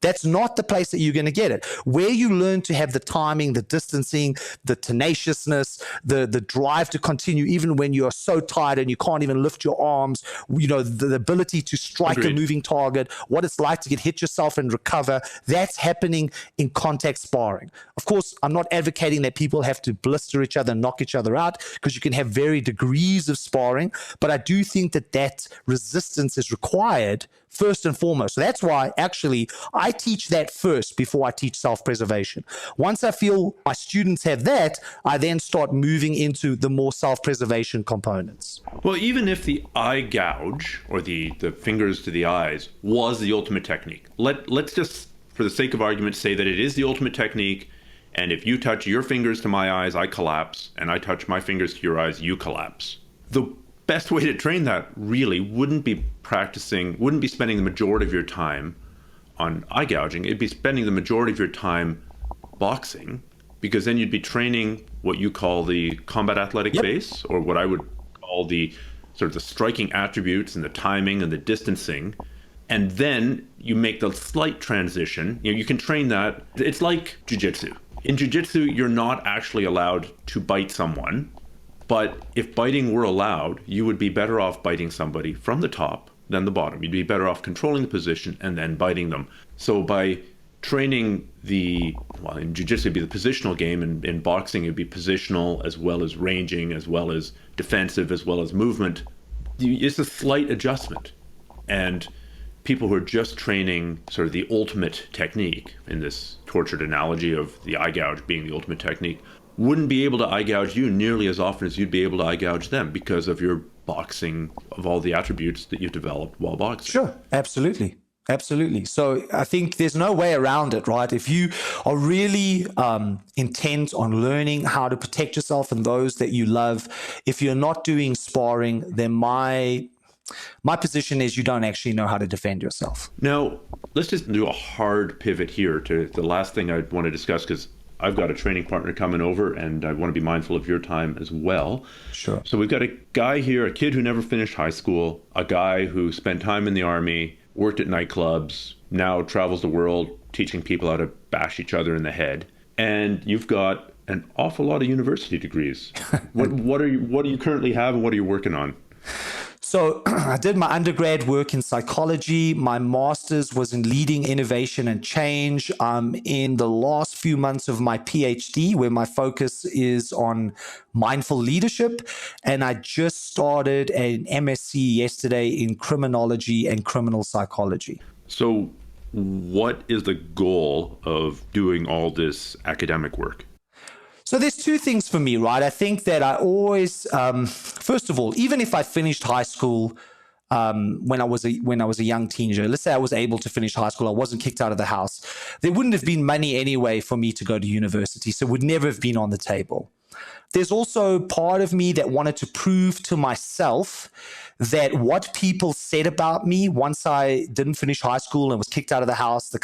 That's not the place that you're going to get it. Where you learn to have the timing, the distancing, the tenaciousness, the drive to continue even when you are so tired and you can't even lift your arms, the ability to strike a moving target, what it's like to hit yourself and recover, that's happening in contact sparring. Of course, I'm not advocating that people have to blister each other and knock each other out because you can have varied degrees of sparring, but I do think that resistance is required first and foremost. So that's why actually I teach that first before I teach self-preservation. Once I feel my students have that, I then start moving into the more self-preservation components. Well, even if the eye gouge or the fingers to the eyes was the ultimate technique, let's just, for the sake of argument, say that it is the ultimate technique. And if you touch your fingers to my eyes, I collapse. And I touch my fingers to your eyes, you collapse. The best way to train that really wouldn't be spending the majority of your time on eye gouging. It'd be spending the majority of your time boxing, because then you'd be training what you call the combat athletic base, or what I would call the sort of the striking attributes and the timing and the distancing. And then you make the slight transition. You can train that. It's like jiu-jitsu. In jiu-jitsu, you're not actually allowed to bite someone. But if biting were allowed, you would be better off biting somebody from the top than the bottom. You'd be better off controlling the position and then biting them. So by training in jiu-jitsu it'd be the positional game, and in boxing it'd be positional as well as ranging, as well as defensive, as well as movement. It's a slight adjustment. And people who are just training sort of the ultimate technique, in this tortured analogy of the eye gouge being the ultimate technique, wouldn't be able to eye gouge you nearly as often as you'd be able to eye gouge them because of your boxing, of all the attributes that you've developed while boxing. Sure, absolutely. Absolutely. So I think there's no way around it, right? If you are really intent on learning how to protect yourself and those that you love, if you're not doing sparring, then my position is you don't actually know how to defend yourself. Now, let's just do a hard pivot here to the last thing I want to discuss, because I've got a training partner coming over and I want to be mindful of your time as well. Sure. So we've got a guy here, a kid who never finished high school, a guy who spent time in the army, worked at nightclubs, now travels the world teaching people how to bash each other in the head. And you've got an awful lot of university degrees. What do you currently have and what are you working on? So I did my undergrad work in psychology. My master's was in leading innovation and change. I'm in the last few months of my PhD, where my focus is on mindful leadership. And I just started an MSc yesterday in criminology and criminal psychology. So what is the goal of doing all this academic work? So there's two things for me, right? I think that I always, first of all, even if I finished high school when I was a young teenager, let's say I was able to finish high school, I wasn't kicked out of the house, there wouldn't have been money anyway for me to go to university, so it would never have been on the table. There's also part of me that wanted to prove to myself that what people said about me once I didn't finish high school and was kicked out of the house, the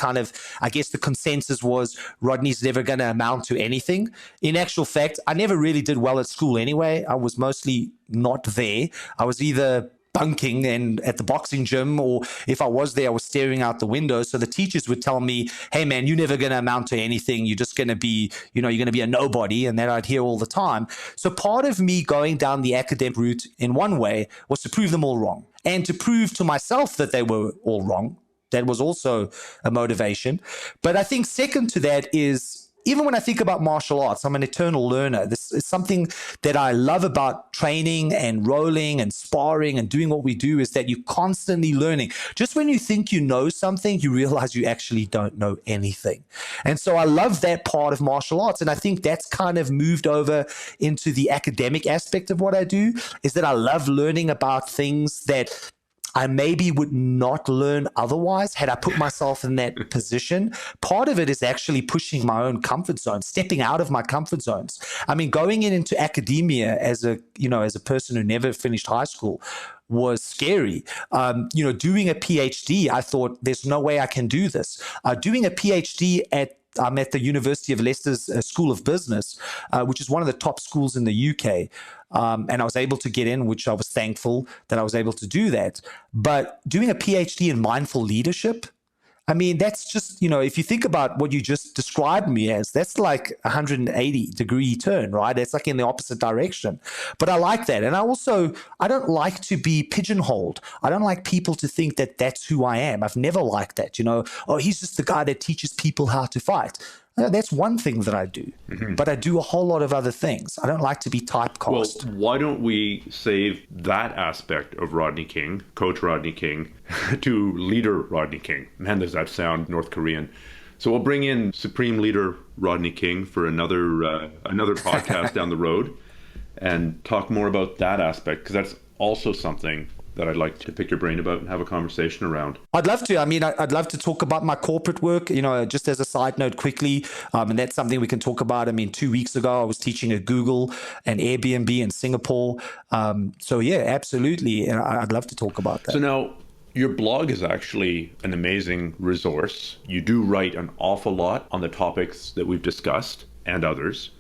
consensus was Rodney's never going to amount to anything. In actual fact, I never really did well at school anyway. I was mostly not there. I was either bunking and at the boxing gym, or if I was there, I was staring out the window. So the teachers would tell me, hey man, you're never going to amount to anything. You're just going to be, you're going to be a nobody. And that I'd hear all the time. So part of me going down the academic route in one way was to prove them all wrong and to prove to myself that they were all wrong. That was also a motivation. But I think second to that is, even when I think about martial arts, I'm an eternal learner. This is something that I love about training and rolling and sparring and doing what we do, is that you're constantly learning. Just when you think you know something, you realize you actually don't know anything. And so I love that part of martial arts. And I think that's kind of moved over into the academic aspect of what I do, is that I love learning about things that I maybe would not learn otherwise had I put myself in that position. Part of it is actually pushing my own comfort zone, stepping out of my comfort zones. I mean, going into academia as a person who never finished high school was scary. Doing a PhD, I thought there's no way I can do this. Doing a PhD I'm at the University of Leicester's School of Business, which is one of the top schools in the UK. And I was able to get in, which I was thankful that I was able to do that. But doing a PhD in mindful leadership, I mean, that's just, if you think about what you just described me as, that's like a 180-degree turn, right? It's like in the opposite direction. But I like that. And I don't like to be pigeonholed. I don't like people to think that that's who I am. I've never liked that, oh, he's just the guy that teaches people how to fight. That's one thing that I do, but I do a whole lot of other things. I don't like to be typecast. Well, why don't we save that aspect of Rodney King, Coach Rodney King, to Leader Rodney King? Man, does that sound North Korean. So we'll bring in Supreme Leader Rodney King for another podcast down the road and talk more about that aspect, because that's also something that I'd like to pick your brain about and have a conversation around. I'd love to. I mean, I'd love to talk about my corporate work, just as a side note quickly. And that's something we can talk about. I mean, 2 weeks ago, I was teaching at Google and Airbnb in Singapore. So yeah, absolutely. I'd love to talk about that. So now, your blog is actually an amazing resource. You do write an awful lot on the topics that we've discussed and others.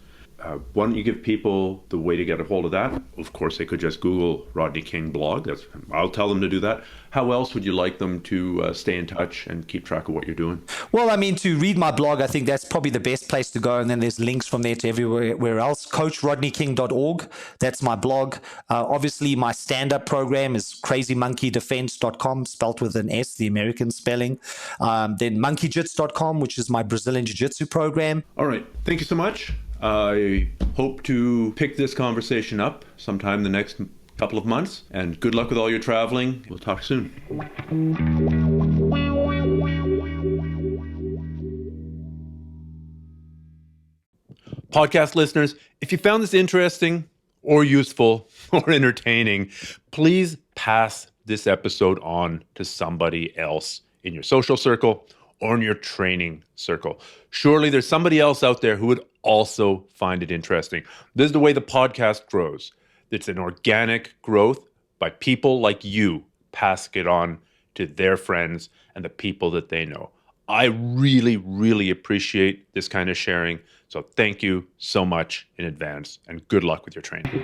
Why don't you give people the way to get a hold of that? Of course, they could just Google Rodney King blog. I'll tell them to do that. How else would you like them to stay in touch and keep track of what you're doing? Well, I mean, to read my blog, I think that's probably the best place to go. And then there's links from there to everywhere else. CoachRodneyKing.org. That's my blog. Obviously, my stand-up program is crazymonkeydefense.com, spelt with an S, the American spelling. Then monkeygits.com, which is my Brazilian Jiu-Jitsu program. All right. Thank you so much. I hope to pick this conversation up sometime in the next couple of months. And good luck with all your traveling. We'll talk soon. Podcast listeners, if you found this interesting or useful or entertaining, please pass this episode on to somebody else in your social circle or in your training circle. Surely there's somebody else out there who would also find it interesting. This is the way the podcast grows. It's an organic growth by people like you passing it on to their friends and the people that they know. I really, really appreciate this kind of sharing. So thank you so much in advance and good luck with your training.